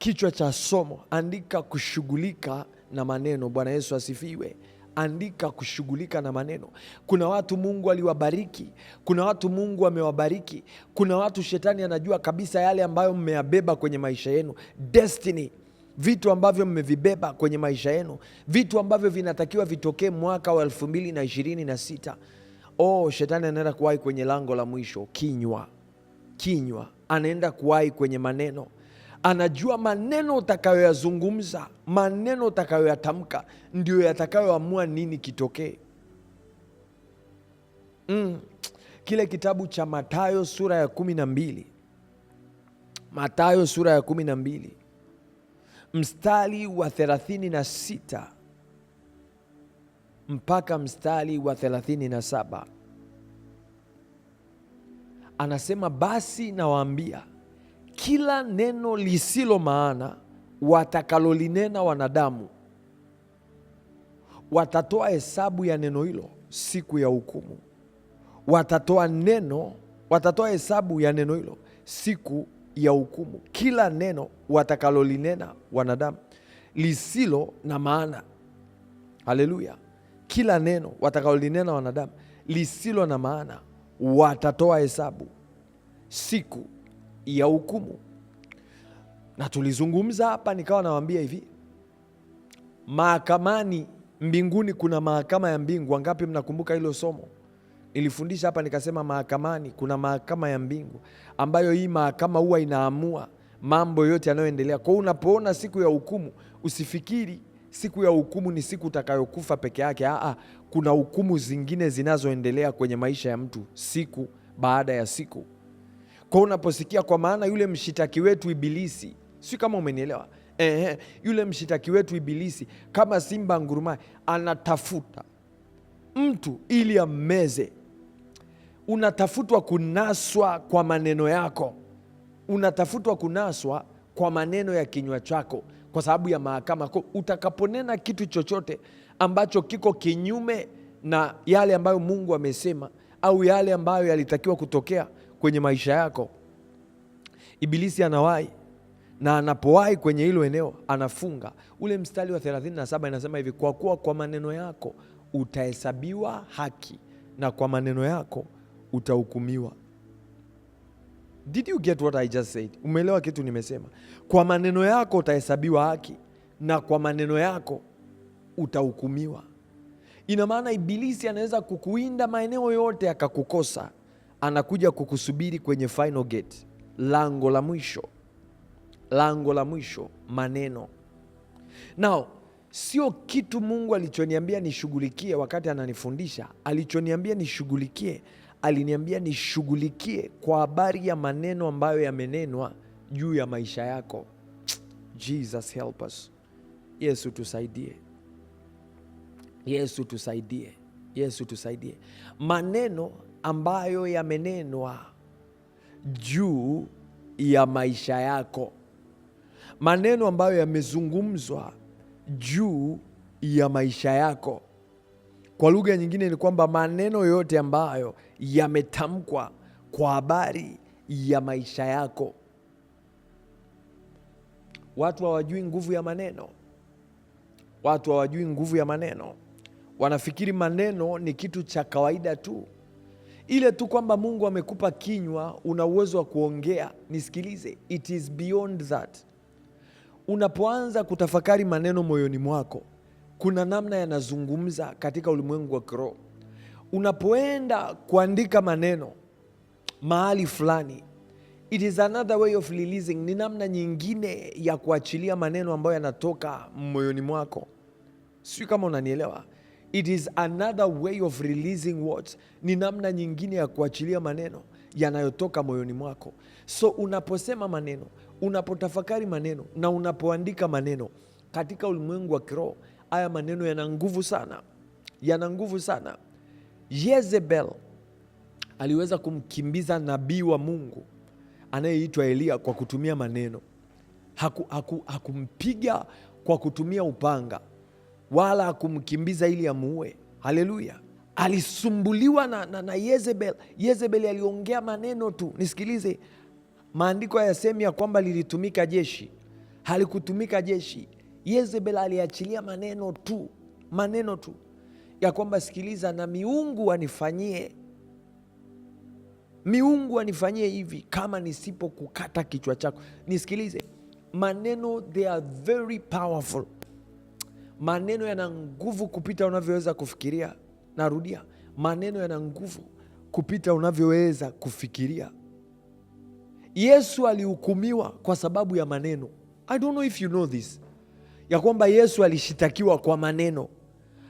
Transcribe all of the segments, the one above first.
Kichwa cha somo, andika kushughulika na maneno. Bwana Yesu asifiwe. Andika kushughulika na maneno. Kuna watu Mungu aliwabariki, kuna watu Mungu amewabariki, kuna watu shetani anajua kabisa yale ambayo mmeyabeba kwenye maisha yenu, destiny, vitu ambavyo mmevibeba kwenye maisha yenu, vitu ambavyo vinatakiwa vitokee mwaka wa 2026. Shetani anaenda kuwahi kwenye lango la mwisho, kinywa. Anaenda kuwahi kwenye maneno. Anajua maneno utakayoyazungumza, maneno utakayoyatamka ndio yatakayoamua nini kitokee. Kile kitabu cha Mathayo sura ya 12, Mathayo sura ya 12 mstari wa 36 mpaka mstari wa 37, anasema, basi nawaambia, kila neno lisilo maana watakalolinena wanadamu, watatoa hesabu ya neno hilo siku ya hukumu. Watatoa hesabu ya neno hilo siku ya hukumu. Kila neno watakalolinena wanadamu lisilo na maana. Haleluya! Kila neno watakalolinena wanadamu lisilo na maana watatoa hesabu siku ya hukumu. Na tulizungumza hapa, nikawa nawaambia hivi, mahakamani mbinguni kuna mahakama ya mbingu. Wangapi mnakumbuka hilo somo? Nilifundisha hapa nikasema mahakamani kuna mahakama ya mbingu, ambayo hii mahakama huwa inaamua mambo yote yanayoendelea. Kwa hiyo unapoona siku ya hukumu, usifikiri siku ya hukumu ni siku utakayokufa peke yake. Kuna hukumu zingine zinazoendelea kwenye maisha ya mtu siku baada ya siku. Kwa unaposikia kwa maana yule mshitaki wetu Ibilisi, si kama umenielewa? Yule mshitaki wetu Ibilisi kama simba ngurumaye anatafuta mtu ili ammeze. Unatafutwa kunaswa kwa maneno yako, unatafutwa kunaswa kwa maneno ya kinywa chako, kwa sababu ya mahakama. Kwa utakaponena kitu chochote ambacho kiko kinyume na yale ambayo Mungu amesema, au yale ambayo yalitakiwa kutokea kwenye maisha yako, Ibilisi anawahi, na anapowahi kwenye hilo eneo anafunga. Ule mstari wa 37 inasema hivi, kwa kuwa kwa maneno yako utahesabiwa haki na kwa maneno yako utahukumiwa. Did you get what I just said? Umeelewa kitu nimesema? Kwa maneno yako utahesabiwa haki na kwa maneno yako utahukumiwa. Ina maana Ibilisi anaweza kukuinda maeneo yote akakukosa, anakuja kukusubiri kwenye final gate, lango la mwisho, maneno. Now, sio kitu Mungu alichoniambia nishughulikie wakati ananifundisha. Alichoniambia nishughulikie, aliniambia nishughulikie kwa habari ya maneno ambayo yamenenwa juu ya maisha yako. Jesus help us. Yesu tusaidie. Yesu tusaidie. Yesu tusaidie. Maneno ambayo yamenenwa juu ya maisha yako, maneno ambayo yamezungumzwa juu ya maisha yako. Kwa lugha nyingine ni kwamba maneno yote ambayo yametamkwa kwa habari ya maisha yako. Watu hawajui nguvu ya maneno. Watu hawajui nguvu ya maneno. Wanafikiri maneno ni kitu cha kawaida tu, ile tu kwamba Mungu amekupa kinywa, una uwezo wa kuongea. Nisikilize, it is beyond that. Unapoanza kutafakari maneno moyoni mwako, kuna namna yanazungumza katika ulimwengu wa kiroho. Unapoenda kuandika maneno mahali fulani, it is another way of releasing. Ni namna nyingine ya kuachilia maneno ambayo yanatoka moyoni mwako. Sio kama unanielewa? It is another way of releasing words. Ni namna nyingine ya kuachilia maneno yanayotoka moyoni mwako. So unaposema maneno, unapotafakari maneno na unapoandika maneno katika ulimwengu wa kiroho, haya maneno yana nguvu sana. Yana nguvu sana. Jezebel aliweza kumkimbiza nabii wa Mungu anayeitwa Elia kwa kutumia maneno. Hakumpiga kwa kutumia upanga, wala hakumkimbiza ili amuue. Haleluya. Alisumbuliwa na Jezebel. Jezebel aliongea maneno tu. Nisikilize, maandiko hayasemi ya kwamba lilitumika jeshi. halikutumika jeshi. Yezebel aliachilia maneno tu ya kwamba sikiliza, na miungu wanifanyie hivi kama nisipokukata kichwa chako. Nisikilize, maneno they are very powerful. Maneno yana nguvu kupita unavyoweza kufikiria. Narudia, maneno yana nguvu kupita unavyoweza kufikiria. Yesu alihukumiwa kwa sababu ya maneno. I don't know if you know this, ya kwamba Yesu alishitakiwa kwa maneno,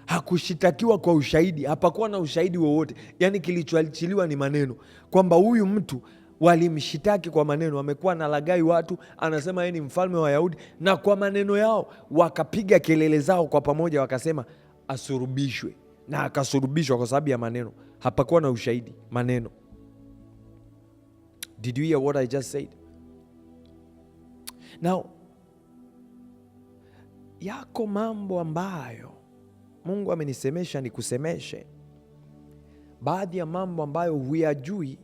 hakushitakiwa kwa ushahidi. Hapakuwa na ushahidi wowote, yaani kilichoachiliwa ni maneno, kwamba huyu mtu walimshitaki kwa maneno, amekuwa na lagai watu, anasema yeye ni mfalme wa Wayahudi, na kwa maneno yao wakapiga kelele zao kwa pamoja, wakasema asurubishwe, na akasurubishwa kwa sababu ya maneno. Hapakuwa na ushahidi, maneno. Did you hear what I just said? Now, yako mambo ambayo Mungu amenisemesha nikusemeshe, baadhi ya mambo ambayo huyajui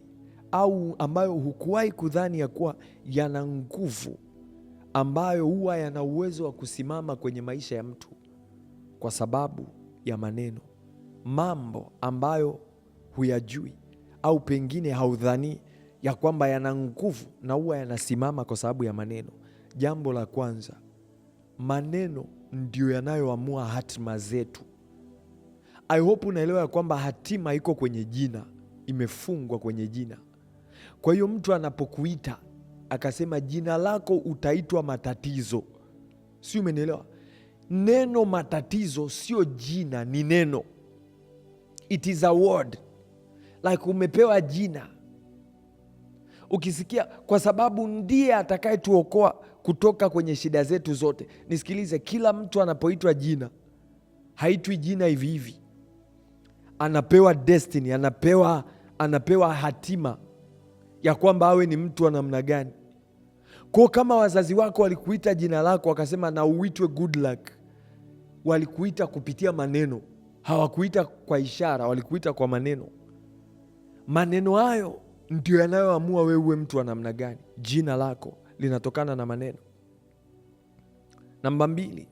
au ambayo hukuwahi kudhani ya kuwa yana nguvu, ambayo huwa yana uwezo wa kusimama kwenye maisha ya mtu kwa sababu ya maneno. Mambo ambayo huyajui au pengine haudhani ya kwamba yana nguvu na huwa yanasimama kwa sababu ya maneno. Jambo la kwanza, maneno ndio yanayoamua hatima zetu. I hope unaelewa ya kwamba hatima iko kwenye jina, imefungwa kwenye jina. Kwa hiyo mtu anapokuita akasema jina lako utaitwa matatizo, si umenielewa? Neno matatizo sio jina, ni neno. It is a word, like umepewa jina. Ukisikia, kwa sababu ndiye atakayetuokoa kutoka kwenye shida zetu zote. Nisikilize, kila mtu anapoitwa jina, haitwi jina hivi hivi. Anapewa destiny, anapewa hatima ya kwamba awe ni mtu wa namna gani. Kwa kama wazazi wako walikuita jina lako wakasema na uitwe good luck, walikuita kupitia maneno, hawakuita kwa ishara, walikuita kwa maneno. Maneno hayo ndio yanayoamua wewe uwe mtu wa namna gani. Jina lako linatokana na maneno. Namba 2,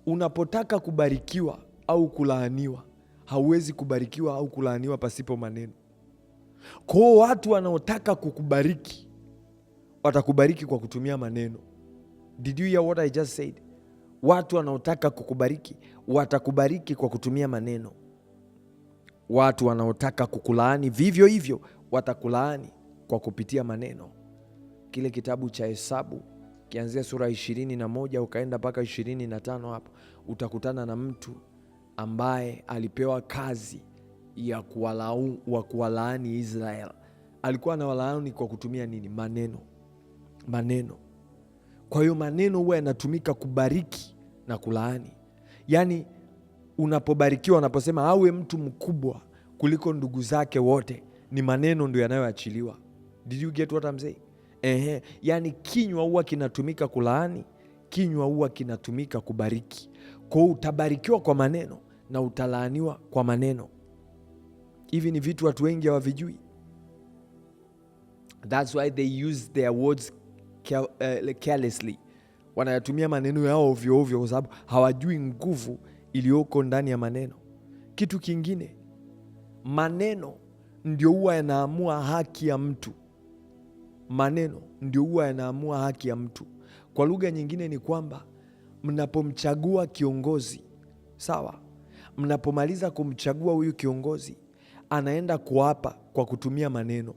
unapotaka kubarikiwa au kulaaniwa, hauwezi kubarikiwa au kulaaniwa pasipo maneno. Kwa hiyo watu wanaotaka kukubariki watakubariki kwa kutumia maneno. Did you hear what I just said? Watu wanaotaka kukubariki watakubariki kwa kutumia maneno. Watu wanaotaka kukulaani vivyo hivyo watakulaani kwa kupitia maneno. Kile kitabu cha Hesabu kianzia sura 21 ukaenda mpaka 25, hapo utakutana na mtu ambaye alipewa kazi ya kuwalaani Israel. Alikuwa anawalaani kwa kutumia nini? Maneno. Kwa hiyo maneno huwa yanatumika kubariki na kulaani. Yaani unapobarikiwa, unaposema awe mtu mkubwa kuliko ndugu zake wote, ni maneno ndio yanayoachiliwa. Did you get what I'm saying? Yaani kinywa huwa kinatumika kulaani, kinywa huwa kinatumika kubariki. Kwa hiyo utabarikiwa kwa maneno na utalaaniwa kwa maneno. Hivi ni vitu watu wengi hawavijui. That's why they use their words carelessly. Wanayatumia maneno yao ovyo ovyo kwa sababu hawajui nguvu iliyoko ndani ya maneno. Kitu kingine, maneno ndio huwa yanaamua haki ya mtu. Maneno ndio huwa yanaamua haki ya mtu. Kwa lugha nyingine ni kwamba mnapomchagua kiongozi, sawa, mnapomaliza kumchagua huyu kiongozi, anaenda kuapa kwa kutumia maneno.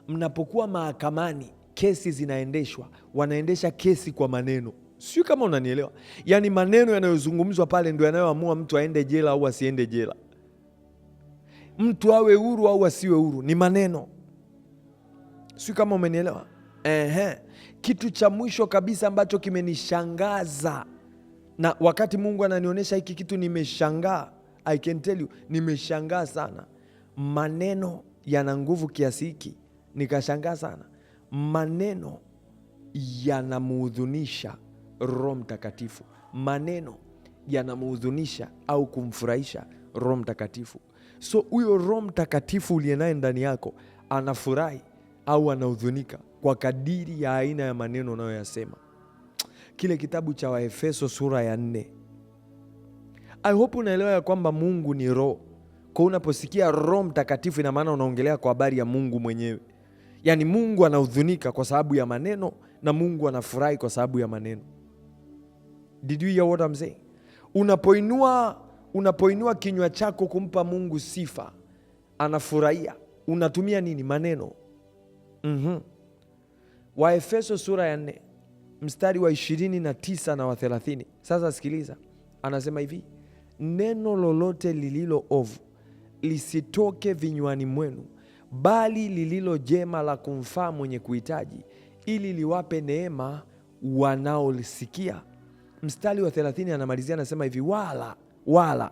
Mnapokuwa mahakamani, kesi zinaendeshwa, wanaendesha kesi kwa maneno. Sio kama unanielewa? Yaani maneno yanayozungumzwa pale ndio yanayoamua mtu aende jela au asiende jela, mtu awe huru au asiwe huru, ni maneno. Sio kama umenielewa? Kitu cha mwisho kabisa ambacho kimenishangaza, na wakati Mungu ananionyesha hiki kitu nimeshangaa. I can tell you, nimeshangaa sana. Maneno yana nguvu kiasi hiki, nikashangaa sana. Maneno yanamuudhunisha Roho Mtakatifu. Maneno yanamuudhunisha au kumfurahisha Roho Mtakatifu. So huyo Roho Mtakatifu uliye naye ndani yako anafurahi au anaudhunika kwa kadiri ya aina ya maneno unayoyasema. kile kitabu cha Waefeso sura ya 4. I hope unaelewa ya kwamba Mungu ni roho. Kwa unaposikia Roho Mtakatifu, ina maana unaongelea kwa habari ya Mungu mwenyewe. Yaani Mungu anahuzunika kwa sababu ya maneno na Mungu anafurahi kwa sababu ya maneno. Did you hear what I'm saying? Unapoinua kinywa chako kumpa Mungu sifa, anafurahia. Unatumia nini? Maneno. Waefeso sura ya 4 mstari wa 29 na wa 30. Sasa sikiliza, anasema hivi: neno lolote lililo ovu lisitoke vinywani mwenu, bali lililo jema la kumfaa mwenye kuhitaji, ili liwape neema wanaolisikia. Mstari wa 30 anamalizia, anasema hivi: wala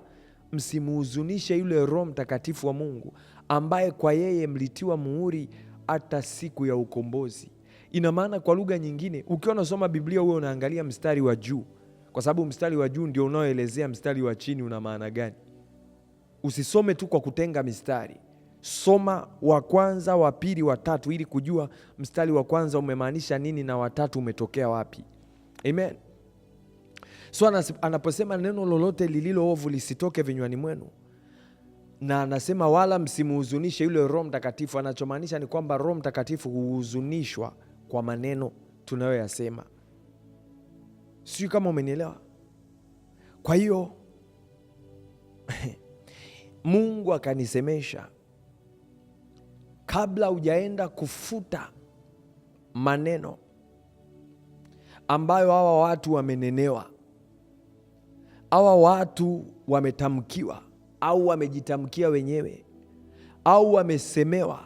msimuhuzunishe yule Roho Mtakatifu wa Mungu, ambaye kwa yeye mlitiwa muhuri hata siku ya ukombozi. Ina maana kwa lugha nyingine, ukiwa unasoma Biblia huwe unaangalia mstari wa juu, kwa sababu mstari wa juu ndio unaoelezea mstari wa chini una maana gani. Usisome tu kwa kutenga mistari, soma wa kwanza, wa pili, wa tatu, ili kujua mstari wa kwanza umemaanisha nini na wa tatu umetokea wapi. Amen. So anaposema neno lolote lililo ovu lisitoke vinywani mwenu, na anasema wala msimuhuzunishe yule Roho Mtakatifu, anachomaanisha ni kwamba Roho Mtakatifu huhuzunishwa kwa maneno tunayoyasema. Sijui kama umenielewa. Kwa hiyo Mungu akanisemesha, kabla hujaenda kufuta maneno ambayo hawa watu wamenenewa, hawa watu wametamkiwa au wamejitamkia wenyewe au wamesemewa,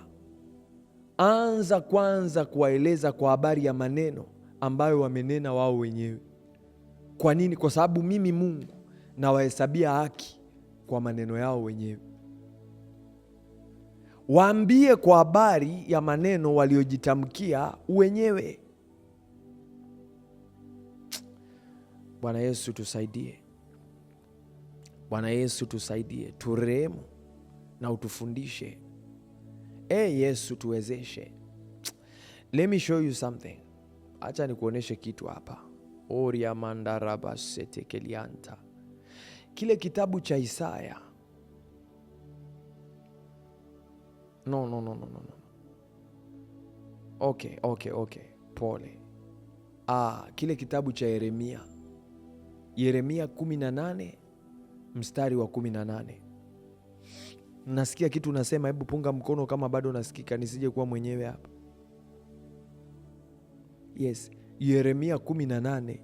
anza kwanza kuwaeleza kwa habari ya maneno ambayo wamenena wao wenyewe. Kwa nini? Kwa sababu mimi Mungu nawahesabia haki kwa maneno yao wenyewe. Waambie kwa habari ya maneno waliojitamkia wenyewe. Bwana Yesu tusaidie. Bwana Yesu tusaidie, turehemu na utufundishe. Yesu tuwezeshe. Let me show you something. Acha nikuoneshe kitu hapa. Oria mandaraba setekelianta. Kile kitabu cha Isaya. No. Okay. Pole. Kile kitabu cha Yeremia 18 mstari wa 18. Nasikia kitu unasema, hebu punga mkono kama bado nasikika, nisije kuwa mwenyewe hapa. Yes, Yeremia 18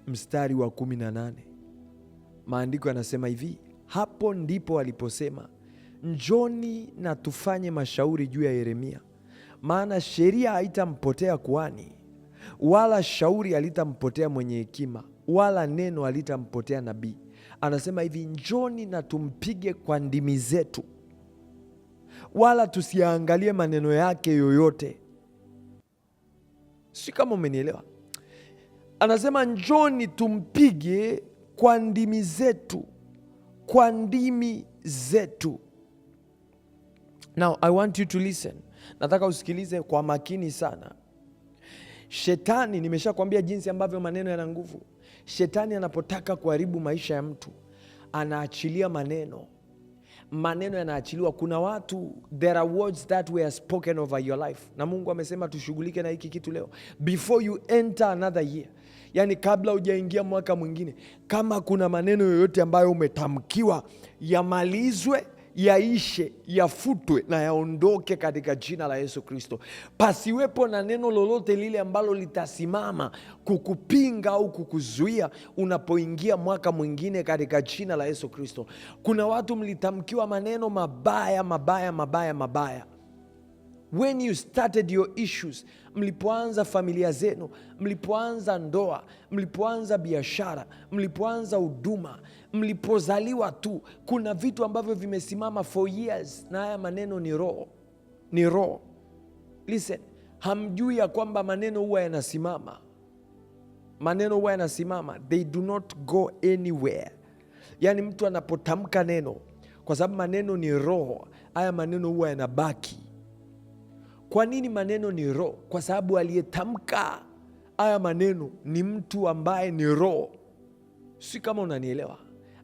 mstari wa 18. Maandiko yanasema hivi: hapo ndipo aliposema, njoni na tufanye mashauri juu ya Yeremia, maana sheria haitampotea kuhani, wala shauri halitampotea mwenye hekima, wala neno halitampotea nabii. Anasema hivi, njoni na tumpige kwa ndimi zetu, wala tusiangalie maneno yake yoyote. Si kama umenielewa? Anasema njoni tumpige kwa ndimi zetu, kwa ndimi zetu. Now I want you to listen. Nataka usikilize kwa makini sana. Shetani, nimeshakwambia jinsi ambavyo maneno yana nguvu. Shetani anapotaka kuharibu maisha ya mtu, anaachilia maneno. Maneno yanaachiliwa. Kuna watu, there are words that were spoken over your life, na Mungu amesema tushughulike na hiki kitu leo, before you enter another year. Yani kabla hujaingia mwaka mwingine, kama kuna maneno yoyote ambayo umetamkiwa, yamalizwe, yaishe, yafutwe na yaondoke katika jina la Yesu Kristo. Pasiwepo na neno lolote lile ambalo litasimama kukupinga au kukuzuia unapoingia mwaka mwingine katika jina la Yesu Kristo. Kuna watu mlitamkiwa maneno mabaya. When you started your issues, mlipoanza familia zenu, mlipoanza ndoa, mlipoanza biashara, mlipoanza huduma, mlipozaliwa tu, kuna vitu ambavyo vimesimama for years, na haya maneno ni roho. Listen, hamjui ya kwamba maneno huwa yanasimama. Maneno huwa yanasimama, they do not go anywhere. Yani mtu anapotamka neno, kwa sababu maneno ni roho, haya maneno huwa yanabaki. Kwa nini maneno ni roho? Kwa sababu aliyetamka haya maneno ni mtu ambaye ni roho. Si kama unanielewa?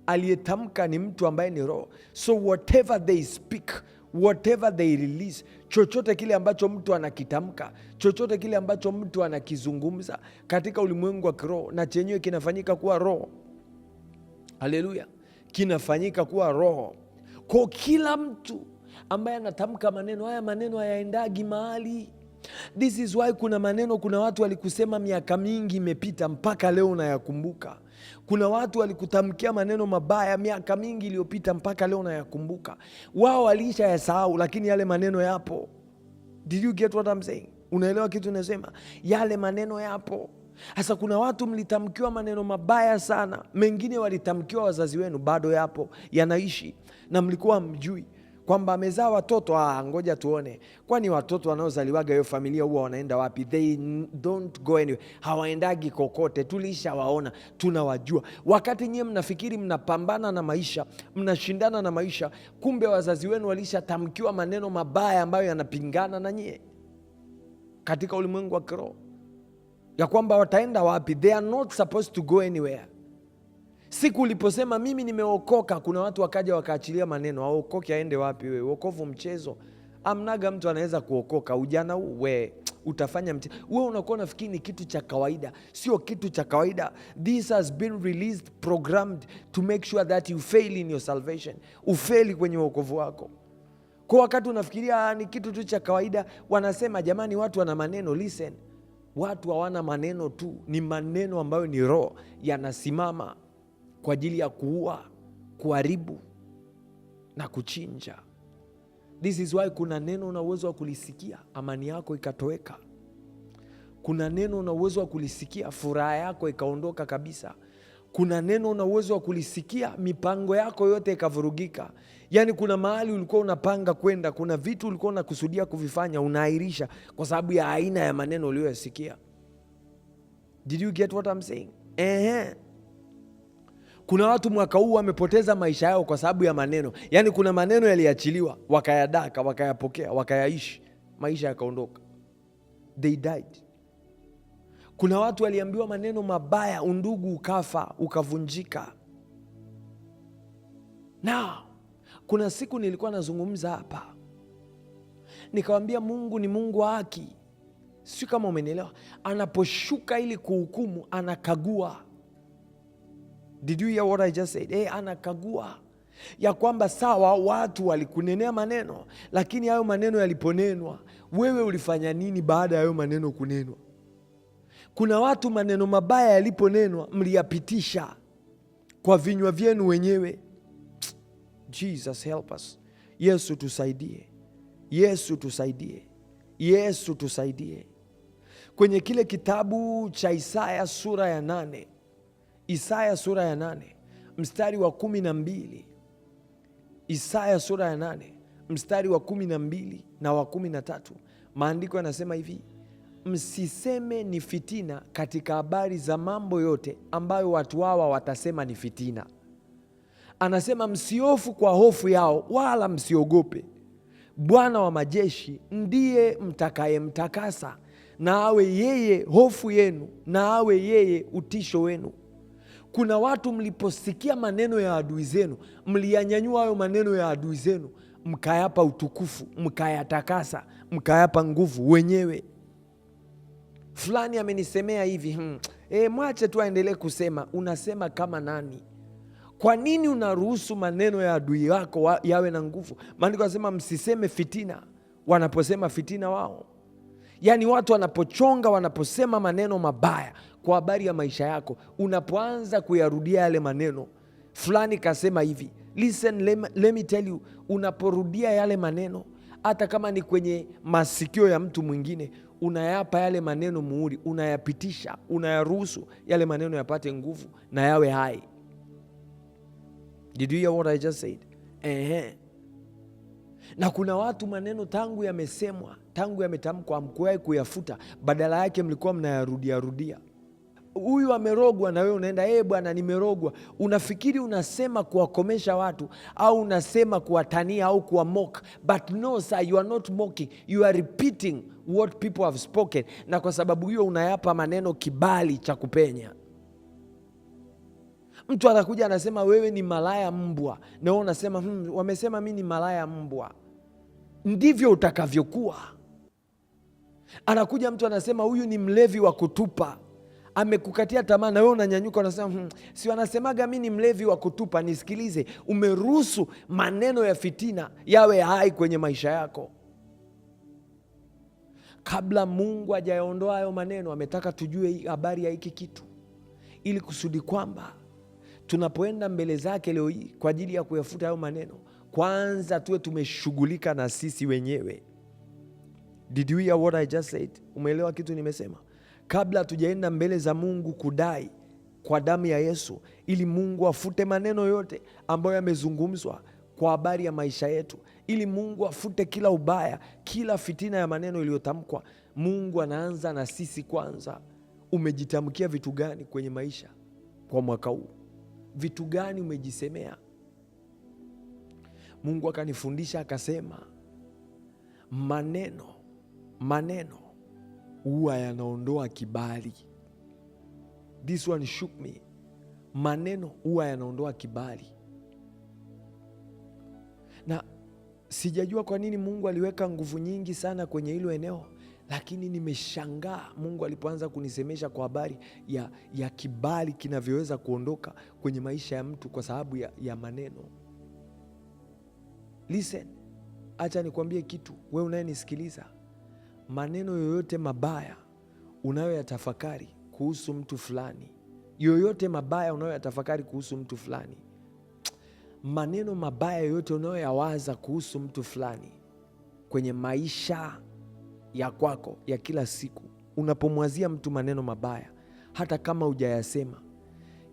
Aliyetamka ni mtu ambaye ni roho. So whatever they speak, whatever they release, chochote kile ambacho mtu anakitamka, chochote kile ambacho mtu anakizungumza katika ulimwengu wa kiroho, na chenyewe kinafanyika kuwa roho. Haleluya, kinafanyika kuwa roho. Kwa kila mtu ambaye anatamka maneno haya, maneno hayaendagi mahali. This is why kuna maneno, kuna watu walikusema miaka mingi imepita mpaka leo unayakumbuka. Kuna watu walikutamkia maneno mabaya miaka mingi iliyopita mpaka leo unayakumbuka. Wao waliisha yasahau, lakini yale maneno yapo. Did you get what I'm saying? Unaelewa kitu nasema? Yale maneno yapo. Sasa kuna watu mlitamkiwa maneno mabaya sana, mengine walitamkiwa wazazi wenu, bado yapo, yanaishi, na mlikuwa mjui kwamba amezaa watoto. Ngoja tuone, kwani watoto wanaozaliwaga hiyo familia huwa wanaenda wapi? They don't go anywhere, hawaendagi kokote, tulishawaona, tunawajua. Wakati nyie mnafikiri mnapambana na maisha, mnashindana na maisha, kumbe wazazi wenu walishatamkiwa maneno mabaya ambayo yanapingana na nyie katika ulimwengu wa kiroho, ya kwamba wataenda wapi. They are not supposed to go anywhere. Siku uliposema mimi nimeokoka, kuna watu wakaja wakaachilia maneno, aokoke aende wapi wewe? Wokovu mchezo? Amnaga mtu anaweza kuokoka. Ujana huu we utafanya mchezo? Wewe unakuwa unafikiri ni kitu cha kawaida. Sio kitu cha kawaida. This has been released, programmed to make sure that you fail in your salvation. Ufeli kwenye wokovu wako. Kwa wakati unafikiria ni kitu tu cha kawaida, wanasema jamani watu wana maneno. Listen, watu hawana maneno tu, ni maneno ambayo ni roho, yanasimama kwa ajili ya kuua, kuharibu na kuchinja. This is why kuna neno una uwezo wa kulisikia, amani yako ikatoweka. Kuna neno una uwezo wa kulisikia, furaha yako ikaondoka kabisa. Kuna neno una uwezo wa kulisikia, mipango yako yote ikavurugika. Yaani kuna mahali ulikuwa unapanga kwenda, kuna vitu ulikuwa unakusudia kuvifanya, unaahirisha kwa sababu ya aina ya maneno uliyoyasikia. Did you get what I'm saying? Kuna watu mwaka huu wamepoteza maisha yao kwa sababu ya maneno. Yaani kuna maneno yaliachiliwa, wakayadaka, wakayapokea, wakayaishi, maisha yakaondoka. They died. Kuna watu waliambiwa maneno mabaya, undugu ukafa, ukavunjika. Now, kuna siku nilikuwa nazungumza hapa, nikawambia Mungu ni Mungu wa haki. Sio kama umenielewa. Anaposhuka ili kuhukumu, anakagua. Did you hear what I just said? Anakagua ya kwamba sawa, watu walikunenea maneno, lakini hayo maneno yaliponenwa, wewe ulifanya nini baada ya hayo maneno kunenwa? Kuna watu maneno mabaya yaliponenwa, mliyapitisha kwa vinywa vyenu wenyewe. Jesus help us. Yesu tusaidie. Yesu tusaidie. Yesu tusaidie. Kwenye kile kitabu cha Isaya sura ya 8, Isaya sura ya 8 mstari wa 12. Isaya sura ya 8 mstari wa 12 na wa 13, maandiko yanasema hivi: msiseme ni fitina katika habari za mambo yote ambayo watu hawa watasema ni fitina. Anasema msiofu kwa hofu yao, wala msiogope. Bwana wa majeshi ndiye mtakayemtakasa, na awe yeye hofu yenu, na awe yeye utisho wenu. Kuna watu mliposikia maneno ya adui zenu, mliyanyanyua hayo maneno ya adui zenu, mkayapa utukufu, mkayatakasa, mkayapa nguvu wenyewe. Fulani amenisemea hivi, mwache tu aendelee kusema. Unasema kama nani? Kwa nini unaruhusu maneno ya adui wako yawe na nguvu? Maandiko yanasema msiseme fitina wanaposema fitina wao. Yaani watu wanapochonga, wanaposema maneno mabaya kwa habari ya maisha yako, unapoanza kuyarudia yale maneno, fulani kasema hivi. Listen, let me tell you, unaporudia yale maneno, hata kama ni kwenye masikio ya mtu mwingine, unayapa yale maneno muhuri, unayapitisha, unayaruhusu yale maneno yapate nguvu na yawe hai. Did you hear what I just said? Na kuna watu maneno tangu yamesemwa, tangu yametamkwa, hamkuwahi kuyafuta, badala yake mlikuwa mnayarudia rudia. huyu amerogwa na wewe unaenda bwana nimerogwa. Unafikiri unasema kuwakomesha watu au unasema kuwatania au kuwamock, but no sir, you are not mocking, you are repeating what people have spoken, na kwa sababu hiyo unayapa maneno kibali cha kupenya. Mtu anakuja anasema wewe ni malaya mbwa, na wewe unasema wamesema mimi ni malaya mbwa, ndivyo utakavyokuwa. Anakuja mtu anasema huyu ni mlevi wa kutupa, amekukatia tamaa, na wewe unanyanyuka unasema si wanasemaga mimi ni mlevi wa kutupa. Nisikilize, umeruhusu maneno ya fitina yawe hai kwenye maisha yako. Kabla Mungu hajaondoa hayo maneno, ametaka tujue habari ya hiki kitu, ili kusudi kwamba tunapoenda mbele zake leo hii kwa ajili ya kuyafuta hayo maneno, kwanza tuwe tumeshughulika na sisi wenyewe. Did you hear what I just said? Umeelewa kitu nimesema? Kabla tujaenda mbele za Mungu kudai kwa damu ya Yesu, ili Mungu afute maneno yote ambayo yamezungumzwa kwa habari ya maisha yetu, ili Mungu afute kila ubaya, kila fitina ya maneno iliyotamkwa, Mungu anaanza na sisi kwanza. Umejitamkia vitu gani kwenye maisha kwa mwaka huu? Vitu gani umejisemea? Mungu akanifundisha akasema, maneno huwa yanaondoa kibali. This one shook me. Maneno huwa yanaondoa kibali. Na sijajua kwa nini Mungu aliweka nguvu nyingi sana kwenye hilo eneo, lakini nimeshangaa Mungu alipoanza kunisemesha kwa habari ya kibali kinavyoweza kuondoka kwenye maisha ya mtu kwa sababu ya maneno. Listen, acha nikwambie kitu, wewe unayenisikiliza. Maneno yoyote mabaya unayoyatafakari kuhusu mtu fulani, yoyote mabaya unayoyatafakari kuhusu mtu fulani, maneno mabaya yoyote unayoyawaza kuhusu mtu fulani kwenye maisha ya kwako ya kila siku, unapomwazia mtu maneno mabaya, hata kama hujayasema,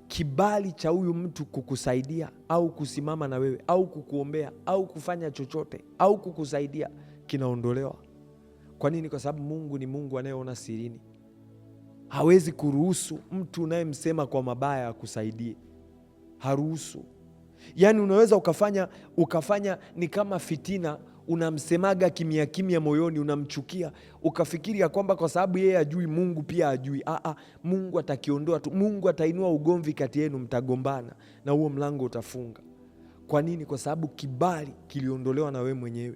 kibali cha huyu mtu kukusaidia au kusimama na wewe au kukuombea au kufanya chochote au kukusaidia kinaondolewa. Kwa nini? Kwa sababu Mungu ni Mungu anayeona sirini. Hawezi kuruhusu mtu unayemsema kwa mabaya akusaidie. Haruhusu. Yaani unaweza ukafanya ni kama fitina, unamsemaga kimya kimya moyoni, unamchukia, ukafikiri ya kwamba kwa sababu yeye ajui, Mungu pia ajui. Mungu atakiondoa tu. Mungu atainua ugomvi kati yenu, mtagombana na huo mlango utafunga. Kwa nini? Kwa sababu kibali kiliondolewa na wewe mwenyewe.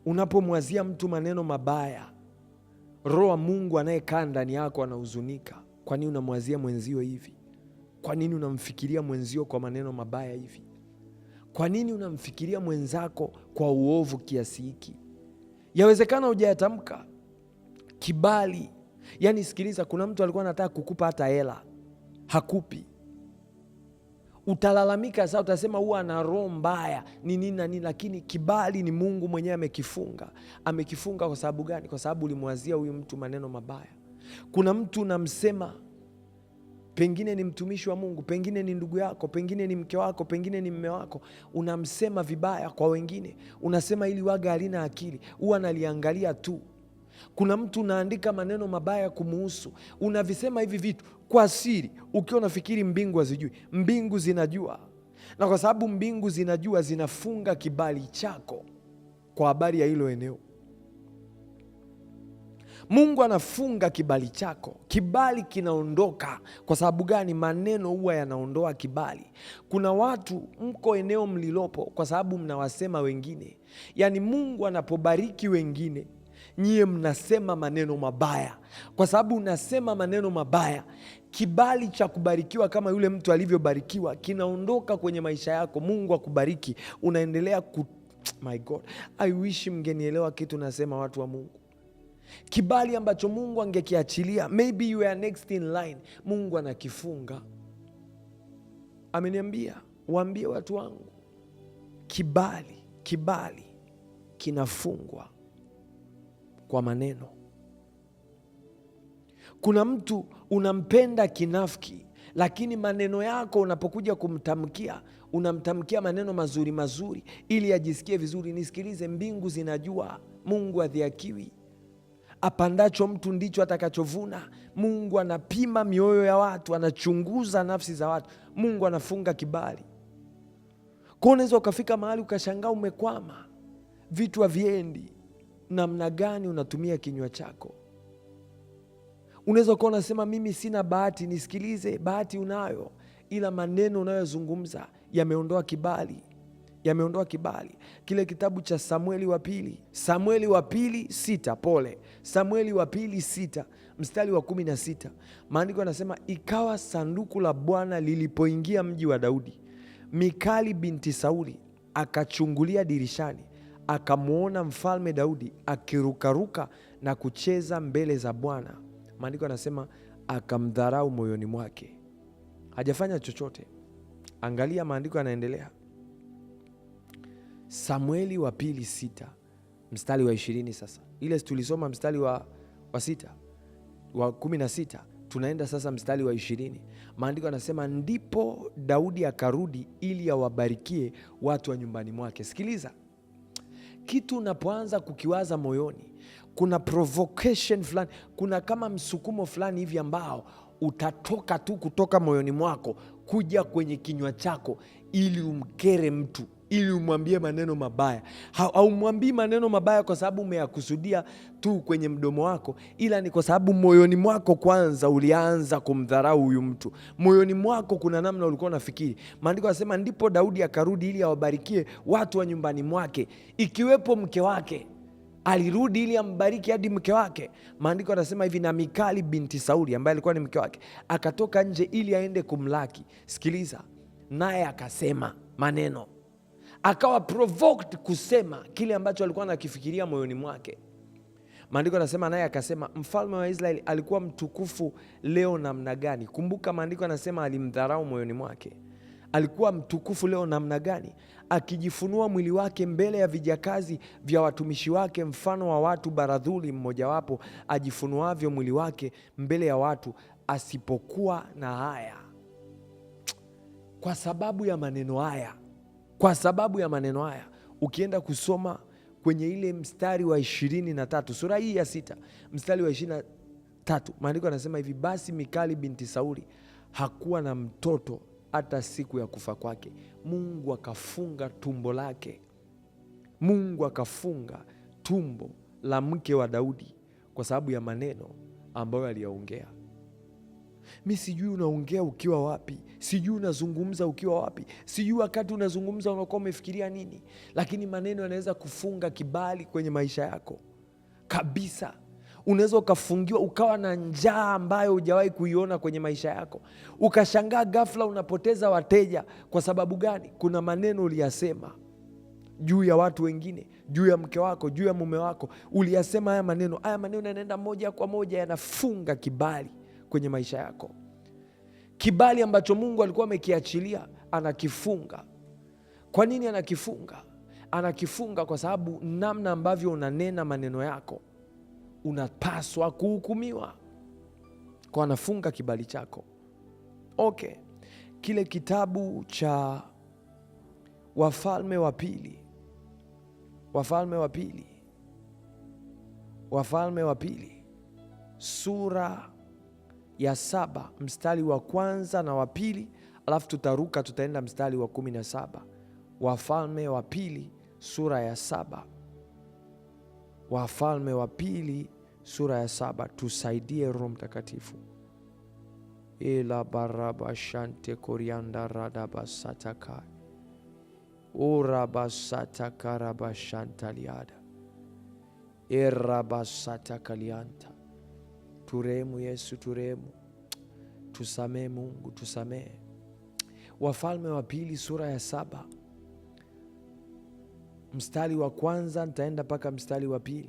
Unapomwazia mtu maneno mabaya, Roho wa Mungu anayekaa ndani yako anahuzunika. Kwa nini unamwazia mwenzio hivi? Kwa nini unamfikiria mwenzio kwa maneno mabaya hivi? Kwa nini unamfikiria mwenzako kwa uovu kiasi hiki? Yawezekana hujayatamka. Kibali. Yaani sikiliza, kuna mtu alikuwa anataka kukupa hata hela, hakupi. Utalalamika sasa, utasema huwa ana roho mbaya ni nini na nini, lakini kibali ni Mungu mwenyewe amekifunga. Amekifunga kwa sababu gani? Kwa sababu ulimwazia huyu mtu maneno mabaya. Kuna mtu unamsema, pengine ni mtumishi wa Mungu, pengine ni ndugu yako, pengine ni mke wako, pengine ni mme wako, unamsema vibaya kwa wengine, unasema ili waga halina akili, huwa analiangalia tu. Kuna mtu unaandika maneno mabaya kumuhusu, unavisema hivi vitu kwa siri, ukiwa unafikiri mbingu hazijui. Mbingu zinajua, na kwa sababu mbingu zinajua, zinafunga kibali chako kwa habari ya hilo eneo. Mungu anafunga kibali chako, kibali kinaondoka. Kwa sababu gani? Maneno huwa yanaondoa kibali. Kuna watu mko eneo mlilopo kwa sababu mnawasema wengine. Yaani Mungu anapobariki wengine, nyie mnasema maneno mabaya. Kwa sababu unasema maneno mabaya, kibali cha kubarikiwa kama yule mtu alivyobarikiwa kinaondoka kwenye maisha yako. Mungu akubariki, unaendelea My God, I wish mngenielewa kitu nasema, watu wa Mungu. Kibali ambacho Mungu angekiachilia, maybe you are next in line, Mungu anakifunga. Ameniambia waambie watu wangu, kibali kinafungwa kwa maneno. Kuna mtu unampenda kinafiki, lakini maneno yako unapokuja kumtamkia, unamtamkia maneno mazuri mazuri ili ajisikie vizuri. Nisikilize, mbingu zinajua, Mungu hadhihakiwi. Apandacho mtu ndicho atakachovuna. Mungu anapima mioyo ya watu, anachunguza nafsi za watu. Mungu anafunga kibali. Kwa unaweza ukafika mahali ukashangaa umekwama, vitu haviendi. Namna gani unatumia kinywa chako? Unaweza ukawa unasema mimi sina bahati. Nisikilize, bahati unayo, ila maneno unayozungumza yameondoa kibali, yameondoa kibali. Kile kitabu cha Samueli wa pili 6 mstari wa 16, maandiko yanasema, ikawa sanduku la Bwana lilipoingia mji wa Daudi, Mikali binti Sauli akachungulia dirishani, akamwona mfalme Daudi akirukaruka na kucheza mbele za Bwana. Maandiko yanasema akamdharau moyoni mwake. Hajafanya chochote. Angalia maandiko yanaendelea. Samueli wa pili 6 mstari wa 20. Sasa ile tulisoma mstari wa 16, tunaenda sasa mstari wa 20. Maandiko yanasema ndipo Daudi akarudi ili awabarikie watu wa nyumbani mwake. Sikiliza, kitu unapoanza kukiwaza moyoni, kuna provocation fulani, kuna kama msukumo fulani hivi ambao utatoka tu kutoka moyoni mwako kuja kwenye kinywa chako ili umkere mtu, ili umwambie maneno mabaya. Haumwambii maneno mabaya kwa sababu umeyakusudia tu kwenye mdomo wako, ila ni kwa sababu moyoni mwako kwanza ulianza kumdharau huyu mtu. Moyoni mwako kuna namna ulikuwa unafikiri. Maandiko yanasema ndipo Daudi akarudi ili awabarikie watu wa nyumbani mwake, ikiwepo mke wake. Alirudi ili ambariki hadi mke wake. Maandiko yanasema hivi, na Mikali binti Sauli ambaye alikuwa ni mke wake akatoka nje ili aende kumlaki. Sikiliza, naye akasema maneno, akawa provoked kusema kile ambacho alikuwa anakifikiria moyoni mwake. Maandiko yanasema naye akasema, mfalme wa Israeli alikuwa mtukufu leo namna gani? Kumbuka maandiko yanasema alimdharau moyoni mwake. Alikuwa mtukufu leo namna gani? Akijifunua mwili wake mbele ya vijakazi vya watumishi wake, mfano wa watu baradhuli mmojawapo ajifunuavyo mwili wake mbele ya watu, asipokuwa na haya. Kwa sababu ya maneno haya, ukienda kusoma kwenye ile mstari wa 23, sura hii ya 6 mstari wa 23, maandiko yanasema hivi, basi Mikali binti Sauli hakuwa na mtoto hata siku ya kufa kwake. Mungu akafunga tumbo lake. Mungu akafunga tumbo la mke wa Daudi kwa sababu ya maneno ambayo aliyaongea. Mi sijui unaongea ukiwa wapi, sijui unazungumza ukiwa wapi, sijui wakati unazungumza unakuwa umefikiria nini, lakini maneno yanaweza kufunga kibali kwenye maisha yako kabisa. Unaweza ukafungiwa, ukawa na njaa ambayo hujawahi kuiona kwenye maisha yako, ukashangaa ghafla unapoteza wateja. Kwa sababu gani? Kuna maneno uliyasema juu ya watu wengine, juu ya mke wako, juu ya mume wako. Uliyasema haya maneno yanaenda moja kwa moja, yanafunga kibali kwenye maisha yako. Kibali ambacho Mungu alikuwa amekiachilia anakifunga. Kwa nini anakifunga? Anakifunga kwa sababu namna ambavyo unanena maneno yako unapaswa kuhukumiwa. Kwa anafunga kibali chako. Okay. Kile kitabu cha Wafalme wa pili sura ya 7 mstari wa 1 na wa 2, alafu tutaruka tutaenda mstari wa 17. Wafalme wa pili sura ya 7. Wafalme wa pili sura ya 7. Tusaidie Roho Mtakatifu. Ela baraba shante korianda radaba sataka uraba sataka raba shantaliada eraba sataka lianta. Turemu Yesu, turemu, tusamee Mungu, tusamee. Wafalme wa pili sura ya 7 mstari wa 1 nitaenda mpaka mstari wa 2.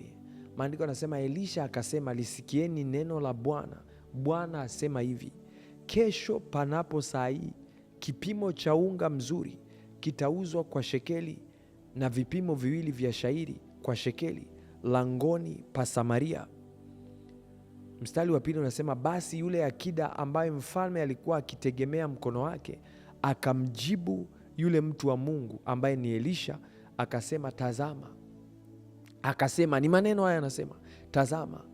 Maandiko yanasema, Elisha akasema, lisikieni neno la Bwana. Bwana asema hivi, kesho panapo saa hii kipimo cha unga mzuri kitauzwa kwa shekeli, na vipimo 2 vya shairi kwa shekeli, langoni pa Samaria. Mstari wa 2 unasema, basi yule akida ambaye mfalme alikuwa akitegemea mkono wake akamjibu yule mtu wa Mungu ambaye ni Elisha, akasema, tazama. Akasema, ni maneno haya anasema, tazama,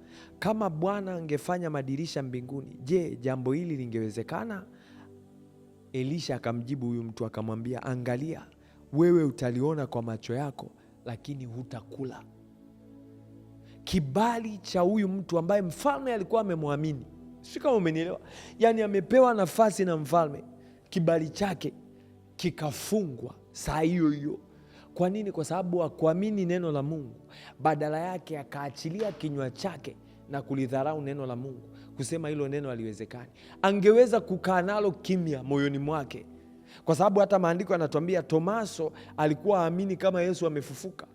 kama Bwana angefanya madirisha mbinguni, je, jambo hili lingewezekana? Elisha akamjibu huyu mtu akamwambia, angalia, wewe utaliona kwa macho yako, lakini hutakula. Kibali cha huyu mtu ambaye mfalme alikuwa amemwamini, si kama umenielewa? Yaani amepewa nafasi na mfalme, kibali chake kikafungwa saa hiyo hiyo. Kwa nini? Kwa sababu hakuamini neno la Mungu. Badala yake akaachilia kinywa chake na kulidharau neno la Mungu, kusema hilo neno haliwezekani. Angeweza kukaa nalo kimya moyoni mwake, kwa sababu hata maandiko yanatuambia Tomaso alikuwa aamini kama Yesu amefufuka.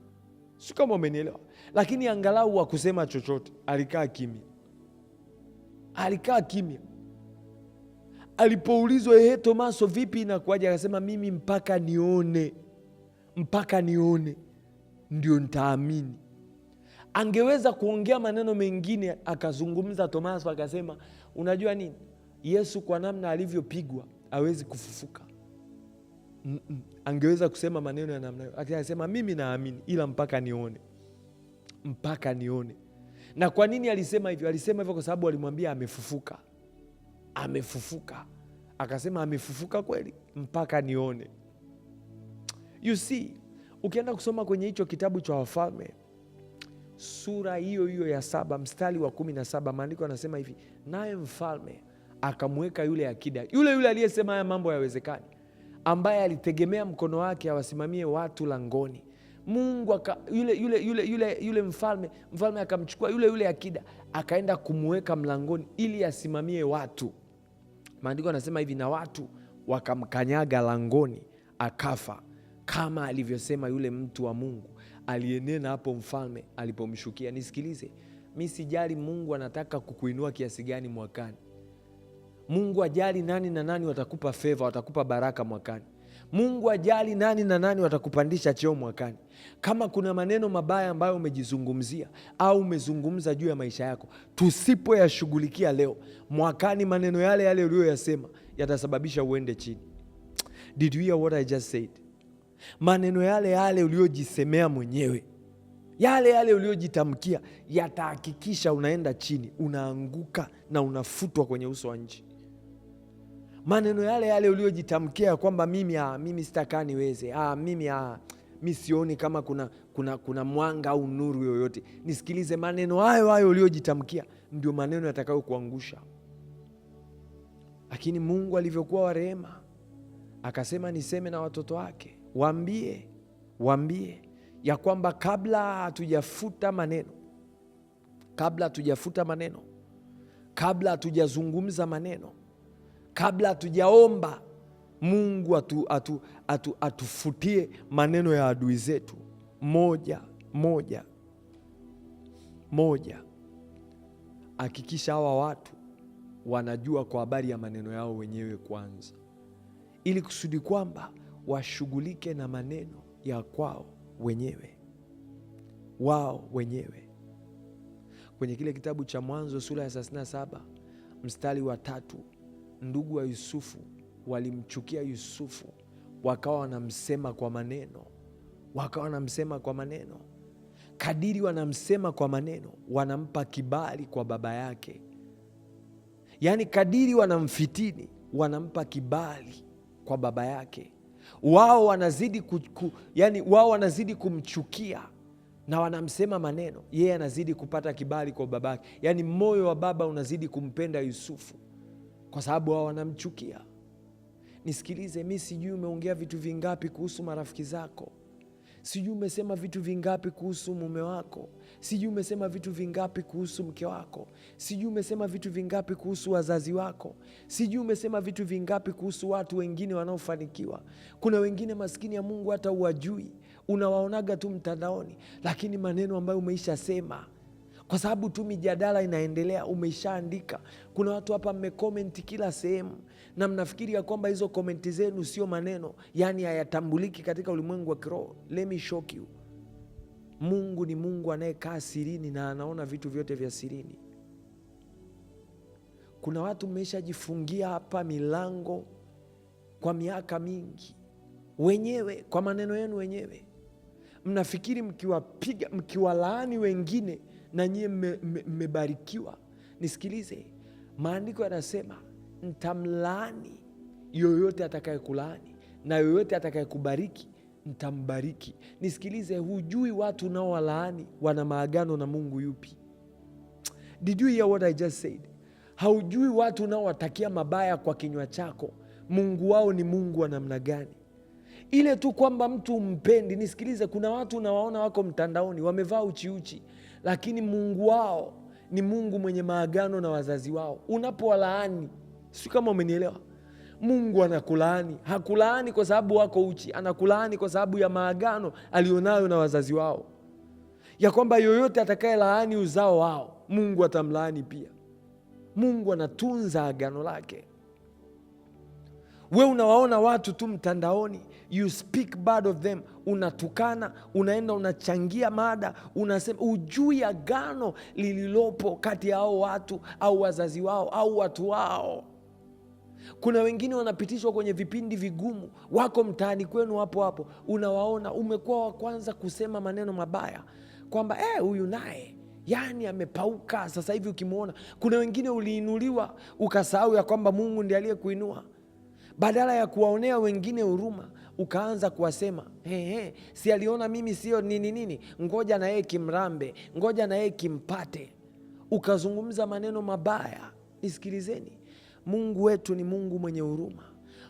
Si kama umenielewa? Lakini angalau hakusema chochote, alikaa kimya. Alikaa kimya. Alipoulizwa, Tomaso, vipi inakuwaje? Akasema, mimi mpaka nione ndio nitaamini. Angeweza kuongea maneno mengine akazungumza Tomaso akasema, unajua nini, Yesu kwa namna alivyopigwa hawezi kufufuka. Angeweza kusema maneno ya namna hiyo, akasema mimi naamini, ila mpaka nione. Na kwa nini alisema hivyo? Alisema hivyo kwa sababu alimwambia amefufuka. Akasema amefufuka kweli, mpaka nione. You see, ukienda kusoma kwenye hicho kitabu cha Wafalme sura hiyo ya 7 mstari wa 17, maandiko yanasema hivi, naye mfalme akamweka yule akida, yule aliyesema haya mambo hayawezekani, ambaye alitegemea mkono wake awasimamie watu langoni. Mungu yule mfalme akamchukua yule akida akaenda kumweka mlangoni ili asimamie watu. Maandiko yanasema hivi, na watu wakamkanyaga langoni akafa, kama alivyosema yule mtu wa Mungu aliyenena hapo mfalme alipomshukia. Nisikilize, mi sijali Mungu anataka kukuinua kiasi gani mwakani. Mungu ajali nani na nani watakupa favor, watakupa baraka mwakani. Mungu ajali nani na nani watakupandisha cheo mwakani. Kama kuna maneno mabaya ambayo umejizungumzia au umezungumza juu ya maisha yako, tusipoyashughulikia leo, mwakani maneno yale uliyoyasema yatasababisha uende chini. Did you hear what I just said? Maneno yale uliyojisemea mwenyewe, yale uliyojitamkia yatahakikisha unaenda chini, unaanguka na unafutwa kwenye uso wa nchi. Maneno yale uliyojitamkia kwamba mimi sitakaa niweze, mimi sioni kama kuna mwanga au nuru yoyote. Nisikilize, maneno hayo uliyojitamkia ndio maneno yatakayo kuangusha. Lakini Mungu alivyokuwa wa rehema akasema niseme na watoto wake, waambie ya kwamba kabla hatujafuta maneno, kabla hatujazungumza maneno, kabla hatujaomba Mungu atufutie maneno ya adui zetu moja. Hakikisha hawa watu wanajua kwa habari ya maneno yao wenyewe kwanza, ili kusudi kwamba washughulike na maneno ya kwao wenyewe, wao wenyewe. Kwenye kile kitabu cha Mwanzo sura ya 37 mstari wa 3, ndugu wa Yusufu walimchukia Yusufu, wakawa wanamsema kwa maneno. Kadiri wanamsema kwa maneno, wanampa kibali kwa baba yake. Yaani kadiri wanamfitini, wanampa kibali kwa baba yake. Wao wanazidi kumchukia na wanamsema maneno, yeye anazidi kupata kibali kwa baba yake. Yaani moyo wa baba unazidi kumpenda Yusufu kwa sababu wao wanamchukia. Nisikilize, mimi sijui umeongea vitu vingapi kuhusu marafiki zako, sijui umesema vitu vingapi kuhusu mume wako, sijui umesema vitu vingapi kuhusu mke wako, sijui umesema vitu vingapi kuhusu wazazi wako, sijui umesema vitu vingapi kuhusu watu wengine wanaofanikiwa. Kuna wengine maskini ya Mungu hata uwajui, unawaonaga tu mtandaoni, lakini maneno ambayo umeisha sema, kwa sababu tu mijadala inaendelea, umeishaandika. Kuna watu hapa mmekomenti kila sehemu na mnafikiri ya kwamba hizo komenti zenu sio maneno, yani hayatambuliki katika ulimwengu wa kiroho. Let me shock you. Mungu ni Mungu anayekaa sirini na anaona vitu vyote vya sirini. Kuna watu mmeshajifungia hapa milango kwa miaka mingi wenyewe, kwa maneno yenu wenyewe. Mnafikiri mkiwalaani wengine na nyie mmebarikiwa. Nisikilize, maandiko yanasema nitamlaani yoyote atakayekulaani na yoyote atakayekubariki nitambariki. Nisikilize, hujui watu nao walaani wana maagano na Mungu yupi? Did you hear what I just said? Haujui watu nao watakia mabaya kwa kinywa chako, Mungu wao ni Mungu wa namna gani? Ile tu kwamba mtu umpendi. Nisikilize, kuna watu unawaona wako mtandaoni wamevaa uchiuchi, lakini Mungu wao ni Mungu mwenye maagano na wazazi wao. Unapowalaani, si kama umenielewa? Mungu anakulaani. Hakulaani kwa sababu wako uchi, anakulaani kwa sababu ya maagano alionayo na wazazi wao, ya kwamba yoyote atakaye laani uzao wao Mungu atamlaani pia. Mungu anatunza agano lake. We unawaona watu tu mtandaoni, you speak bad of them, unatukana, unaenda unachangia mada, unasema ujui agano lililopo kati ya hao watu au wazazi wao au watu wao. Kuna wengine wanapitishwa kwenye vipindi vigumu, wako mtaani kwenu hapo hapo, unawaona, umekuwa wa kwanza kusema maneno mabaya kwamba huyu naye yani amepauka sasa hivi ukimwona. Kuna wengine uliinuliwa ukasahau ya kwamba Mungu ndiye aliyekuinua. Badala ya kuwaonea wengine huruma, ukaanza kuwasema si aliona mimi sio nini, ngoja na yeye kimrambe, ngoja na yeye kimpate. Ukazungumza maneno mabaya. Nisikilizeni, Mungu wetu ni Mungu mwenye huruma.